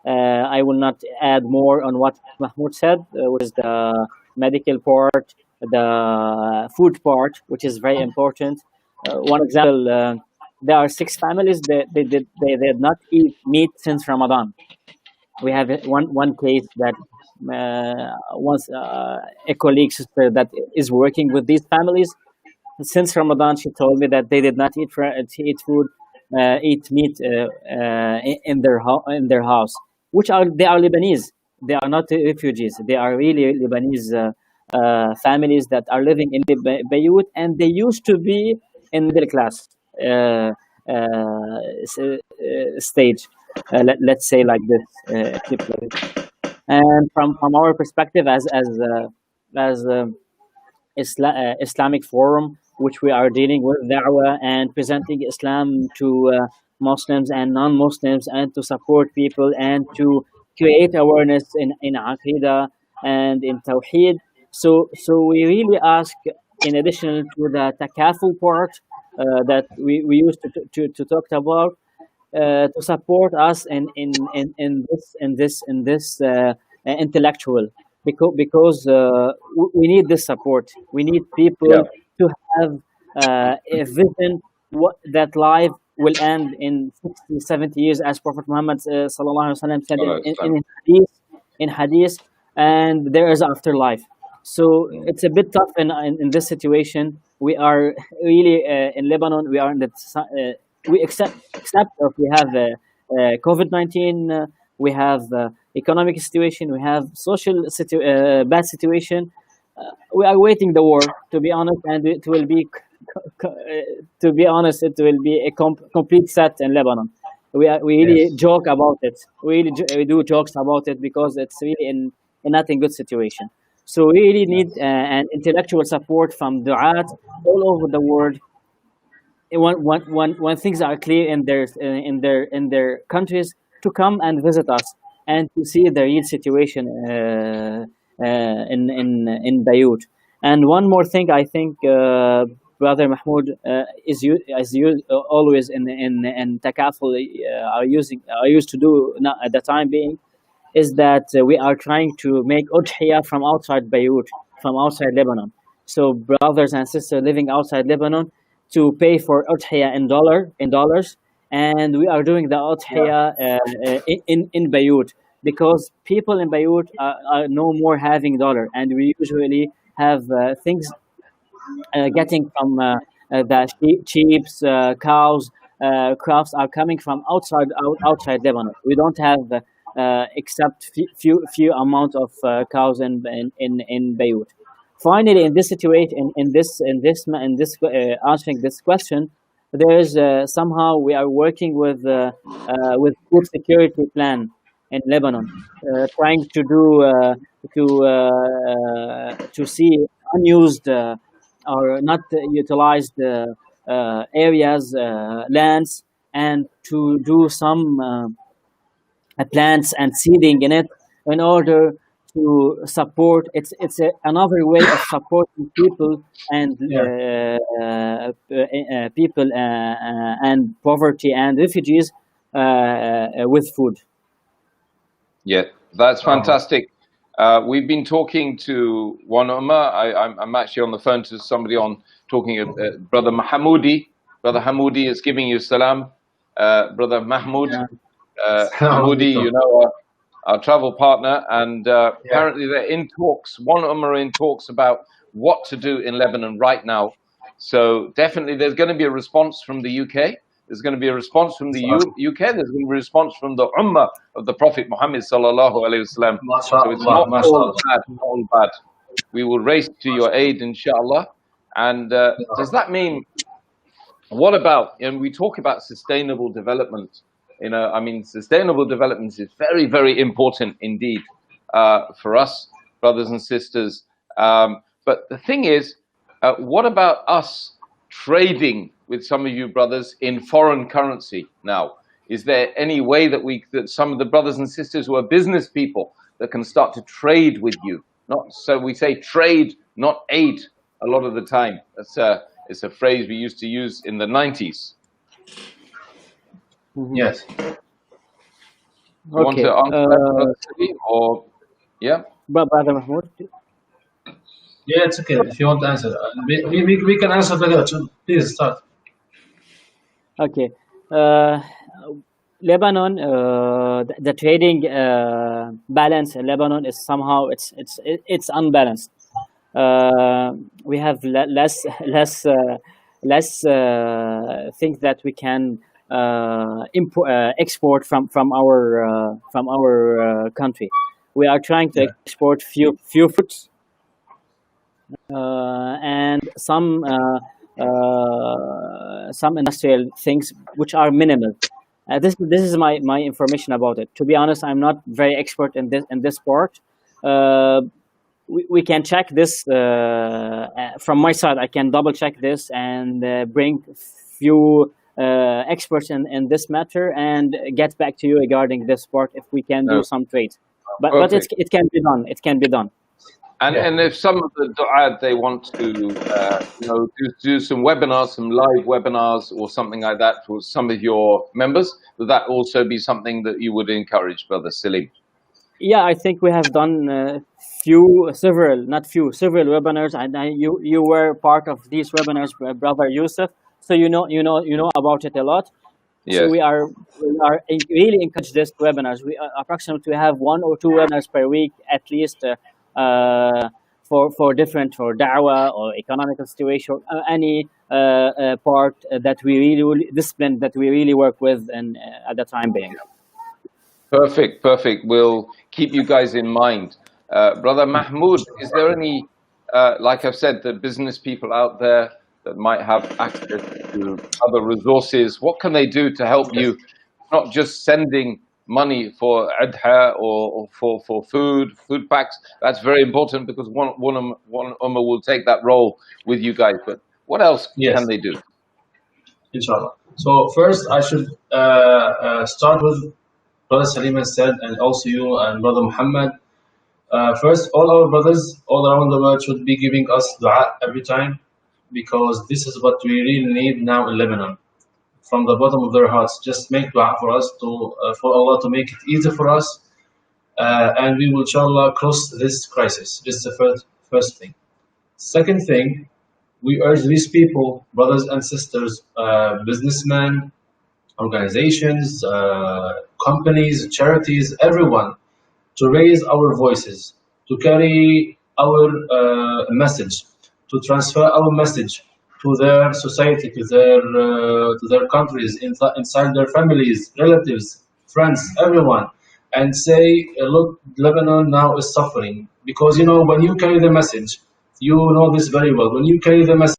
I will not add more on what Mahmoud said, which is the medical part, the food part, which is very important. One example, there are 6 families that they did not eat meat since Ramadan. We have one case that once a colleague sister that is working with these families since Ramadan. She told me that they did not eat food, eat meat in their house, which they are Lebanese. They are not refugees. They are really Lebanese families that are living in Beirut, and they used to be in middle class stage. Let's say like this. And from our perspective as Islamic Forum, which we are dealing with da'wah and presenting Islam to Muslims and non-Muslims, and to support people and to create awareness in Aqidah and in Tawheed. So we really ask, in addition to the takaful part that we used to talk about, to support us in this intellectual, because we need this support. We need people to have a vision that life will end in 60, 70 years, as Prophet Muhammad sallallahu alaihi wasallam said in hadith, and there is afterlife. So it's a bit tough in this situation. We are really in Lebanon. We are in the we accept if we have COVID-19, we have economic situation, we have social bad situation. We are waiting the war, to be honest, and it will be it will be a complete set in Lebanon. We really joke about it. We do jokes about it because it's really in not in good situation. So we really need an intellectual support from du'at all over the world. When things are clear in their countries, to come and visit us and to see the real situation in Beirut. And one more thing, I think, Brother Mahmoud, as you always in Takaful are used to do at the time being, is that we are trying to make udhiyah from outside Beirut, from outside Lebanon. So brothers and sisters living outside Lebanon to pay for udhiyah in dollars, and we are doing the udhiyah in Beirut, because people in Beirut are no more having dollar, and we usually have things getting from the sheep, cows, crops are coming from outside Lebanon. We don't have except few amount of cows in Beirut. Finally, in this situation, in this answering this question, there is somehow we are working with food security plan in Lebanon, trying to do to see unused or not utilized areas, lands, and to do some plants and seeding in it in order to support. It's another way of supporting people and people and poverty and refugees with food.
Yeah, that's fantastic. We've been talking to OneUmmah. I'm actually on the phone to somebody talking Brother Mahmoudi. Brother Hamoudi is giving you salam. Brother Mahmoud. Hamoudi, you know, our travel partner, and apparently they're in talks. OneUmmah are in talks about what to do in Lebanon right now. So definitely there's going to be a response from the UK. There's going to be a response from the UK. There's going to be a response from the Ummah of the Prophet Muhammad sallallahu alaihi wasallam. So it's not all bad. We will race to your aid, inshallah. And does that mean, what about, and we talk about sustainable development, you know, I mean, sustainable development is very, very important indeed for us, brothers and sisters. But the thing is, what about us trading with some of you brothers in foreign currency now? Is there any way that some of the brothers and sisters who are business people that can start to trade with you? So we say trade, not aid, a lot of the time. It's a phrase we used to use in the 90s.
Yes.
Okay.
Want to answer that, or yeah?
Brother Mahmoud?
Yeah, it's okay. If you want to answer, we can answer together. Please start.
Okay. Lebanon, the trading balance in Lebanon is somehow it's unbalanced. We have less things that we can export from our country. We are trying to export few fruits and some industrial things which are minimal. This is my information about it. To be honest, I'm not very expert in this part. We can check this from my side. I can double check this and bring few experts in this matter and get back to you regarding this part if we can do some trades. But it can be done. It can be done.
And if some of the du'at, they want to do some webinars, some live webinars or something like that for some of your members, would that also be something that you would encourage, Brother Salim?
Yeah, I think we have done several webinars, and you were part of these webinars, Brother Yusuf. So you know about it a lot.
Yes.
So we are really encourage these webinars. We approximately have 1 or 2 webinars per week at least for da'wah or economical situation, any part that we really discipline that we really work with and at the time being.
Perfect. We'll keep you guys in mind. Brother Mahmoud, is there any, like I've said, the business people out there that might have access to other resources, what can they do to help you, not just sending money for adha or for food packs? That's very important because OneUmmah will take that role with you guys. But what else can they do?
Inshallah. So first I should start with Brother Salim has said, and also you and Brother Muhammad. First, all our brothers all around the world should be giving us dua every time, because this is what we really need now in Lebanon. From the bottom of their hearts, just make dua for us, for Allah to make it easy for us, and we will inshallah cross this crisis. This is the first thing. Second thing, we urge these people, brothers and sisters, businessmen, organizations, companies, charities, everyone, to raise our voices, to carry our message, to transfer our message to their society, to their countries, inside their families, relatives, friends, everyone, and say, look, Lebanon now is suffering. Because when you carry the message, you know this very well. When you carry the message,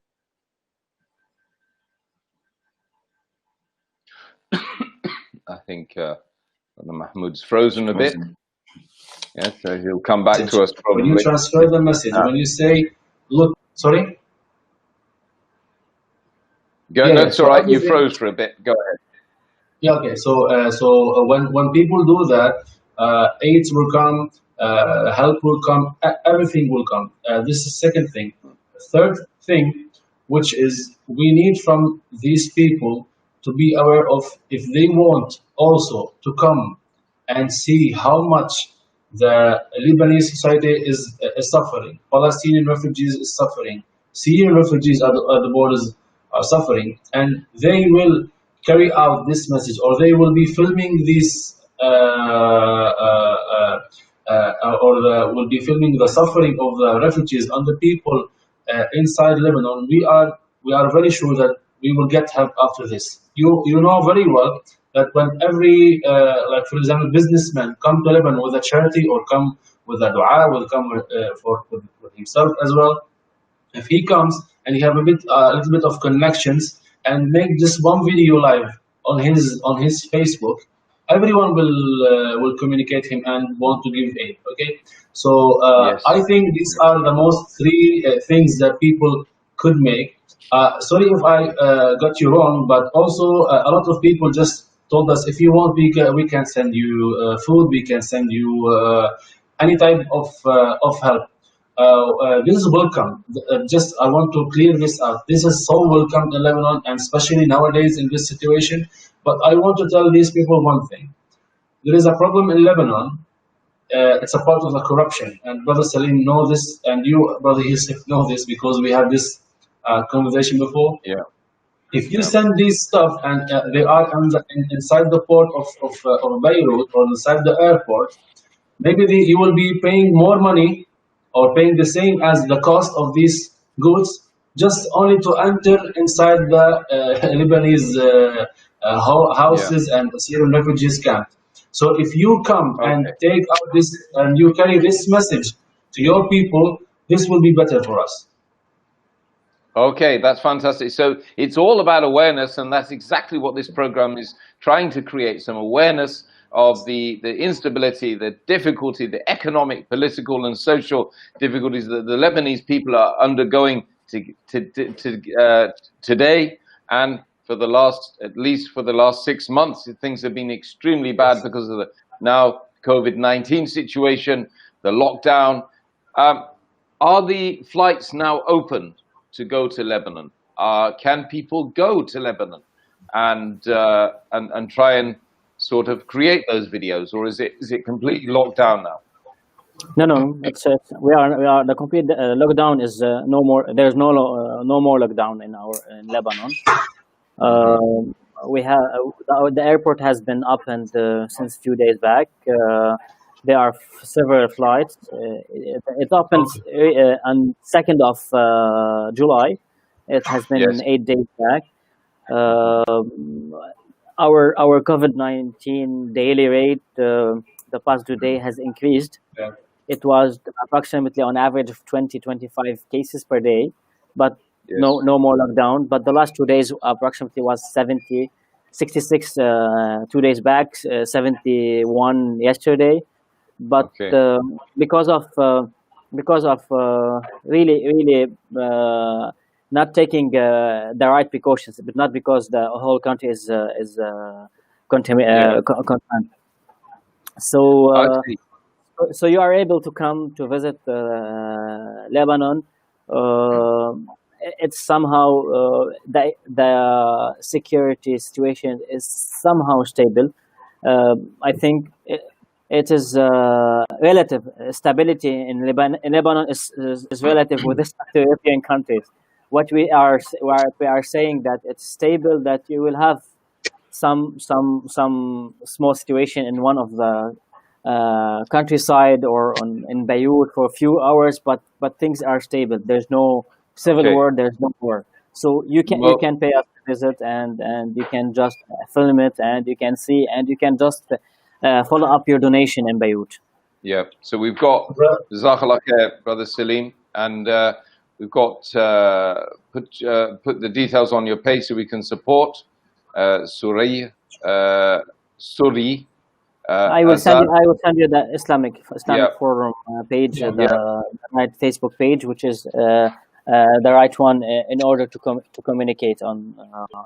I think Mahmoud's frozen a bit. Yeah, so he'll come back to us probably.
When you transfer the message, when you say, look, sorry?
That's all right. You froze for a bit. Go ahead.
Yeah, okay. So when people do that, aids will come, help will come, everything will come. This is the second thing. Third thing, which is we need from these people to be aware of, if they want also to come and see how much The Lebanese society is suffering. Palestinian refugees is suffering. Syrian refugees at the borders are suffering, and they will carry out this message, or they will be filming this, will be filming the suffering of the refugees and the people inside Lebanon. We are very sure that we will get help after this. You know very well that when every like for example businessman come to Lebanon with a charity or come with a dua, will come with himself as well. If he comes and he have a little bit of connections and make just one video live on his Facebook, everyone will communicate him and want to give aid. Okay, so
Yes.
I think these are the most three things that people could make. Sorry if I got you wrong, but also a lot of people just told us, if you want, we can send you food, we can send you any type of help. This is welcome. Just I want to clear this out. This is so welcome in Lebanon, and especially nowadays in this situation. But I want to tell these people one thing. There is a problem in Lebanon. It's a part of the corruption. And Brother Salim know this, and you, Brother Yusuf, know this, because we had this conversation before.
Yeah.
If you send these stuff and they are inside the port of Beirut or inside the airport, maybe you will be paying more money or paying the same as the cost of these goods, just only to enter inside the Lebanese houses and the Syrian refugees camp. So if you come and take out this and you carry this message to your people, this will be better for us.
Okay, that's fantastic. So it's all about awareness, and that's exactly what this program is trying to create, some awareness of the instability, the difficulty, the economic, political, and social difficulties that the Lebanese people are undergoing today, and for the last, at least for the last 6 months, things have been extremely bad because of the now COVID-19 situation, the lockdown. Are the flights now open to go to Lebanon? Can people go to Lebanon and try and sort of create those videos, or is it completely locked down now?
No. It's we are the complete lockdown is no more. There's no more lockdown in Lebanon. We have the airport has been opened since a few days back. There are several flights. It opens on 2nd of July. It has been 8 days back. Our COVID-19 daily rate the past 2 days has increased.
Yeah.
It was approximately on average of 20-25 cases per day, but no more lockdown. But the last 2 days approximately was 66 2 days back, 71 yesterday. But because of really not taking the right precautions, but not because the whole country is contaminated. So you are able to come to visit Lebanon. It's somehow the security situation is somehow stable. I think it is relative stability in Lebanon is relative with respect to European countries. What we are saying that it's stable, that you will have some small situation in one of the countryside or in Beirut for a few hours, but things are stable. There's no civil war. There's no war. So you can pay us a visit and you can just film it and you can see and you can just follow up your donation in Beirut.
Yeah. So we've got Jazakallah khair, Brother Salim, and we've got put the details on your page so we can support Suri.
I will send you the Islamic Forum page, the right Facebook page, which is the right one in order to communicate on.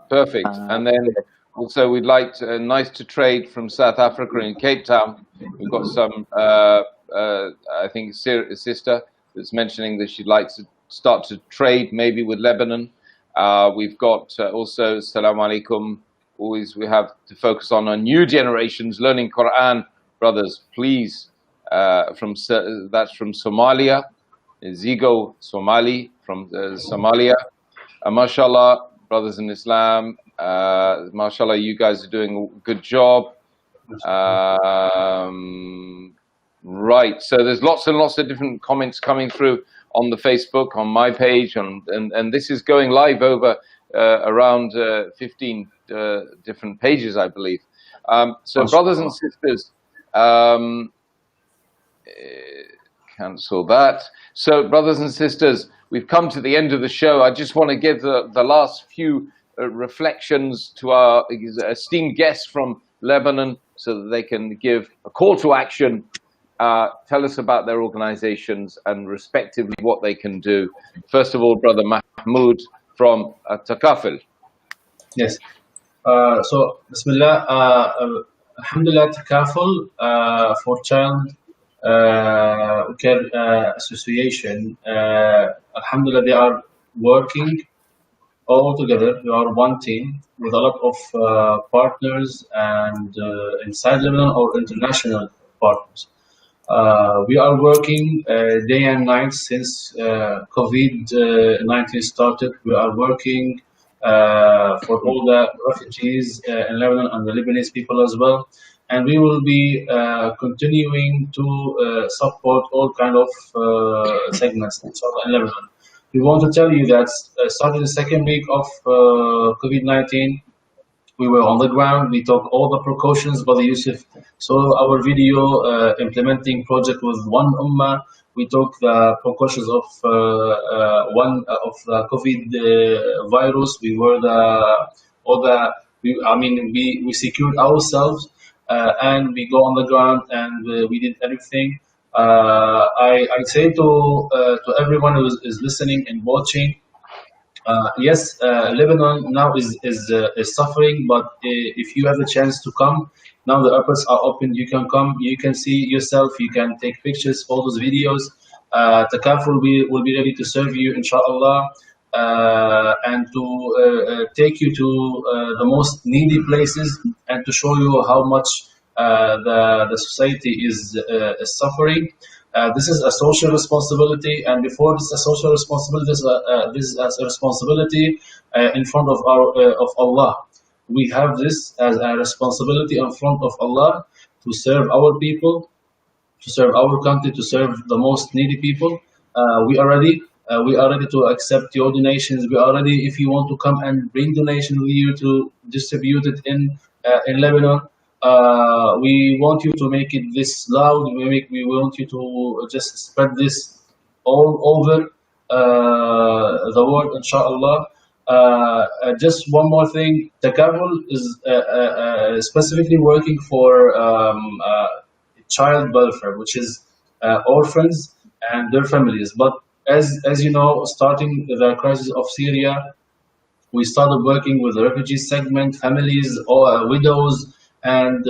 Perfect. And then also we'd like Nice to Trade from South Africa in Cape Town. We've got some I think a sister that's mentioning that she'd like to start to trade maybe with Lebanon. We've got also Assalamu alaikum. Always we have to focus on our new generations learning Quran. Brothers, please that's from Somalia. Zigo Somali from Somalia. Mashallah, brothers in Islam. Mashallah, you guys are doing a good job. Right, so there's lots and lots of different comments coming through on the Facebook, on my page, and this is going live over around 15 different pages, I believe. So brothers and sisters, cancel that. So brothers and sisters, we've come to the end of the show. I just want to give the last few reflections to our esteemed guests from Lebanon so that they can give a call to action, tell us about their organizations and respectively what they can do. First of all, Brother Mahmoud from Takaful.
Yes. So, Bismillah, Alhamdulillah, Takaful for Child Care Association. Alhamdulillah, they are working all together. We are one team with a lot of partners and inside Lebanon or international partners. We are working day and night since COVID-19 started. We are working for all the refugees in Lebanon and the Lebanese people as well. And we will be continuing to support all kind of segments in Lebanon. We want to tell you that starting the second week of COVID-19, we were on the ground. We took all the precautions. Brother Yusuf saw our video implementing project with OneUmmah. We took the precautions of the COVID virus. We were we secured ourselves and we go on the ground and we did everything. I say to everyone who is listening and watching. Yes, Lebanon now is suffering, but if you have the chance to come, now the airports are open. You can come. You can see yourself. You can take pictures, photos, videos. Takaful will be ready to serve you, inshallah, and to take you to the most needy places and to show you how much the society is suffering. This is a social responsibility, and before this is a social responsibility, this is a responsibility in front of Allah. We have this as a responsibility in front of Allah to serve our people, to serve our country, to serve the most needy people. We are ready. We are ready to accept your donations. We are ready if you want to come and bring donations with you to distribute it in Lebanon. We want you to make it this loud. We want you to just spread this all over the world, inshallah. Just one more thing, Takaful is specifically working for child welfare, which is orphans and their families. But as you know, starting the crisis of Syria, we started working with the refugee segment, families, or widows, and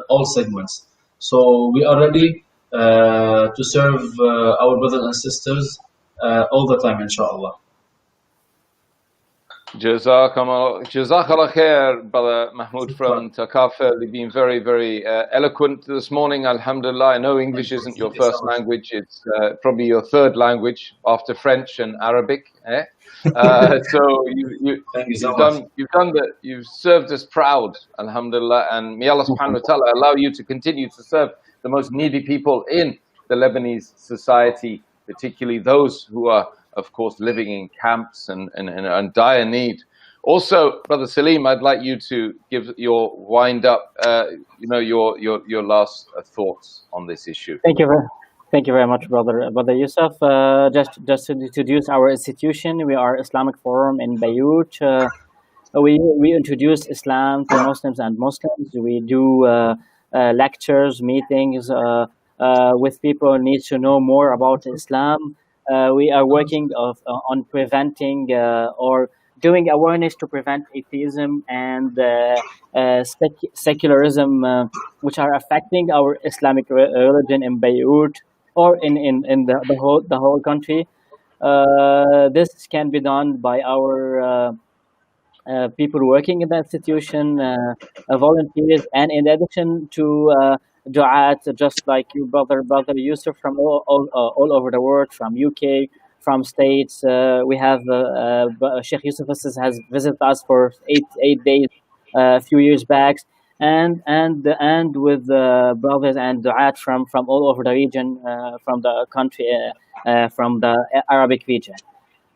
all segments. So we are ready to serve our brothers and sisters all the time, inshallah.
Jazakallah khair, Brother Mahmoud from Takaful. You've been very, very eloquent this morning, alhamdulillah. I know English isn't your first language, it's probably your third language after French and Arabic. So you've served us proud, alhamdulillah, and may Allah subhanahu wa ta'ala allow you to continue to serve the most needy people in the Lebanese society, particularly those who are, of course, living in camps and dire need. Also, Brother Salim, I'd like you to give your wind up, your last thoughts on this issue.
Thank you very much, Brother Yusuf. Just to introduce our institution, we are Islamic Forum in Beirut. We introduce Islam to Muslims and Muslims. We do lectures, meetings with people who need to know more about Islam. We are working on preventing or doing awareness to prevent atheism and secularism, which are affecting our Islamic religion in Beirut or in the whole country. This can be done by our people working in the institution, volunteers, and in addition to du'at, just like you, brother Yusuf, from all over the world, from UK, from States. We have Sheikh Yusuf has visited us for eight days a few years back, and with brothers and du'at from all over the region, from the country, from the Arabic region.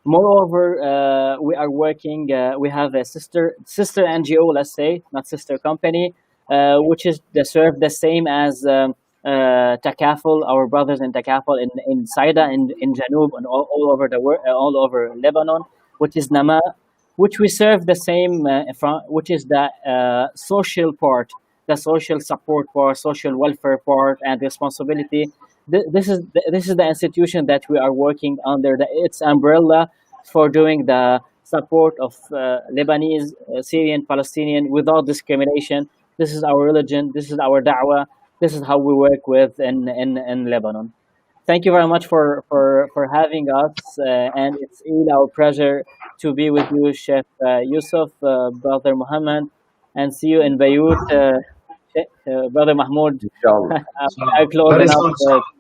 Moreover, we are working. We have a sister NGO, let's say, not sister company, which is serve the same as Takaful, our brothers in Takaful in Saida, in Janub, and all over the world, all over Lebanon, which is Nama, which we serve the same, which is the social part, the social support part, social welfare part, and responsibility. This is the institution that we are working under its umbrella for doing the support of Lebanese, Syrian, Palestinian without discrimination. This is our religion. This is our da'wah. This is how we work with in Lebanon. Thank you very much for having us, and it's really our pleasure to be with you, Chef Yusuf, Brother Muhammad, and see you in Beirut, Brother Mahmoud.
Inshallah.
I closing up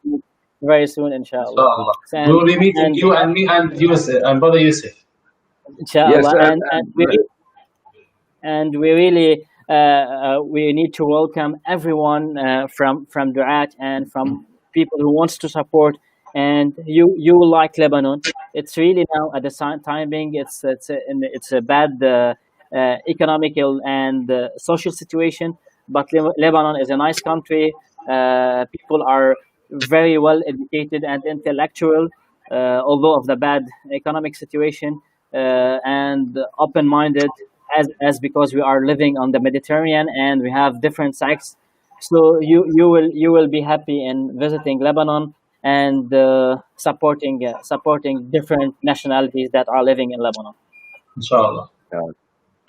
very soon, inshallah.
We will be meeting you and me and Yusuf and Brother Yusuf.
Inshallah, yes, and we really we need to welcome everyone from Du'at and from people who wants to support. And you like Lebanon. It's really now at the timing. It's a bad economical and social situation, but Lebanon is a nice country. People are very well educated and intellectual, although of the bad economic situation, and open-minded, as because we are living on the Mediterranean and we have different sects. So you will be happy in visiting Lebanon and supporting different nationalities that are living in Lebanon.
Inshallah.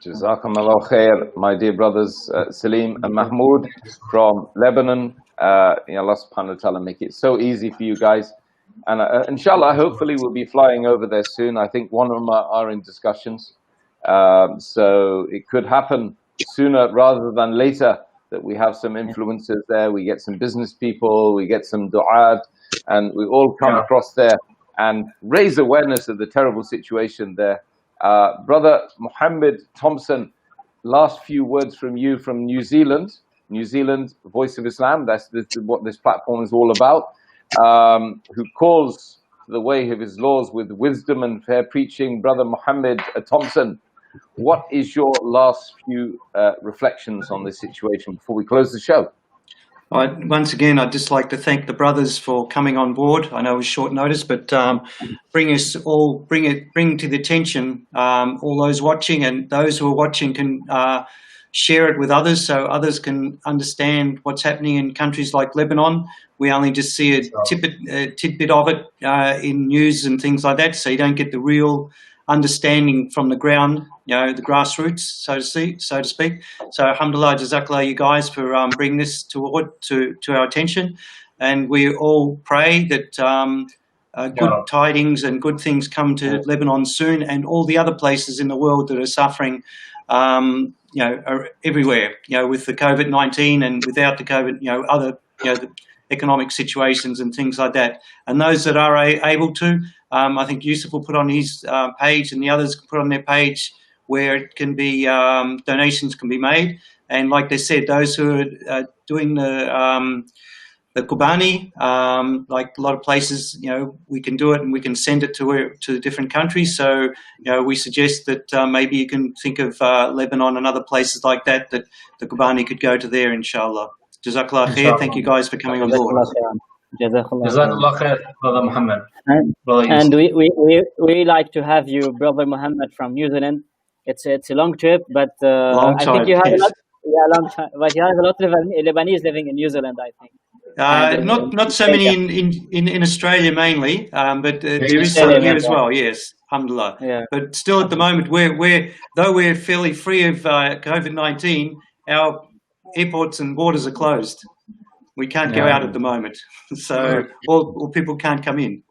Jazakumullah khair, my dear brothers Salim and Mahmoud from Lebanon. May Allah subhanahu wa ta'ala make it so easy for you guys. And inshallah, hopefully we'll be flying over there soon. I think OneUmmah are in discussions. So it could happen sooner rather than later that we have some influencers there, we get some business people, we get some du'at, and we all come across there and raise awareness of the terrible situation there. Brother Muhammad Thompson, last few words from you from New Zealand, Voice of Islam, that's what this platform is all about, who calls the way of his laws with wisdom and fair preaching. Brother Muhammad Thompson, what is your last few reflections on this situation before we close the show?
Once again, I'd just like to thank the brothers for coming on board. I know it was short notice, but bring to the attention all those watching, and those who are watching can share it with others so others can understand what's happening in countries like Lebanon. We only just see a tidbit of it in news and things like that, so you don't get the real understanding from the ground, the grassroots, so to speak. So alhamdulillah, jazakallah, you guys, for bringing this to our attention, and we all pray that good tidings and good things come to Lebanon soon, and all the other places in the world that are suffering, are everywhere, with the COVID-19 and without the COVID, other, the economic situations and things like that. And those that are able to, I think Yusuf will put on his page, and the others can put on their page where it can be, donations can be made. And like they said, those who are doing the Kobani, like a lot of places, we can do it and we can send it to different countries. So, we suggest that maybe you can think of Lebanon and other places like that the Kobani could go to there, inshallah. Jazakallah khair. Thank you guys for coming on board.
Jazakallah khair, Brother Muhammad.
And we like to have you, Brother Muhammad, from New Zealand. It's a long trip, but I think you have a lot. Yeah, long time. But you have a lot of Lebanese living in New Zealand, I think.
Not so many in Australia mainly, but there is some here as well. Yes, alhamdulillah.
Yeah.
But still, at the moment, though we're fairly free of COVID-19, our airports and borders are closed. We can't go out at the moment, so all people can't come in.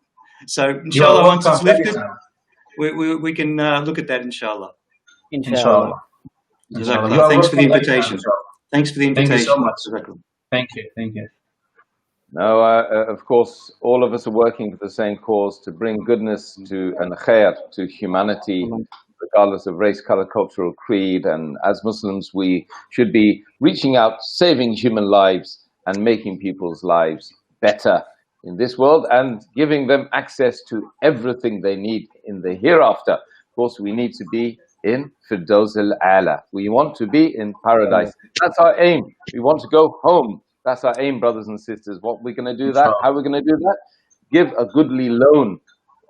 So inshallah, once it's lifted, we can look at that, inshallah.
Inshallah.
Thanks for the invitation. Thanks for the invitation.
Thank you so much. Thank you. Thank you.
No, of course, all of us are working for the same cause, to bring goodness to and khair to humanity, regardless of race, color, cultural creed. And as Muslims, we should be reaching out, saving human lives and making people's lives better in this world and giving them access to everything they need in the hereafter. Of course, we need to be in Firdaus al-Ala. We want to be in paradise. That's our aim. We want to go home. That's our aim, brothers and sisters. What we're going to do that? How we're going to do that? Give a goodly loan.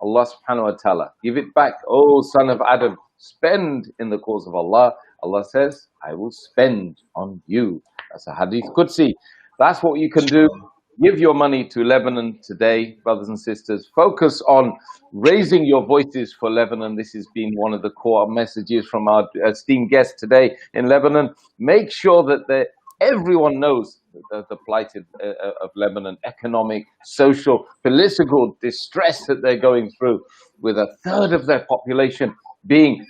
Allah subhanahu wa ta'ala. Give it back. Oh, son of Adam, spend in the cause of Allah. Allah says, I will spend on you. That's a hadith Qudsi. That's what you can do. Give your money to Lebanon today, brothers and sisters. Focus on raising your voices for Lebanon. This has been one of the core messages from our esteemed guest today in Lebanon. Make sure that everyone knows the plight of Lebanon, economic, social, political distress that they're going through, with a third of their population being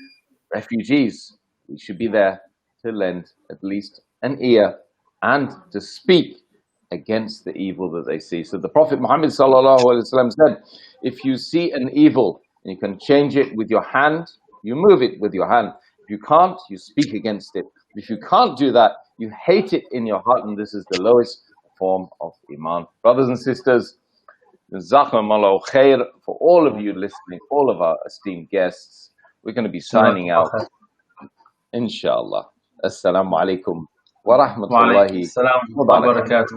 refugees. We should be there to lend at least an ear and to speak against the evil that they see. So the Prophet Muhammad sallallahu alaihi wasallam said, if you see an evil and you can change it with your hand, you move it with your hand. If you can't, you speak against it. If you can't do that, you hate it in your heart, and this is the lowest form of Iman. Brothers and sisters, Jazakumullahu khair for all of you listening, all of our esteemed guests. We're going to be signing out, inshallah. Assalamu alaikum wa rahmatullahi wa barakatuh.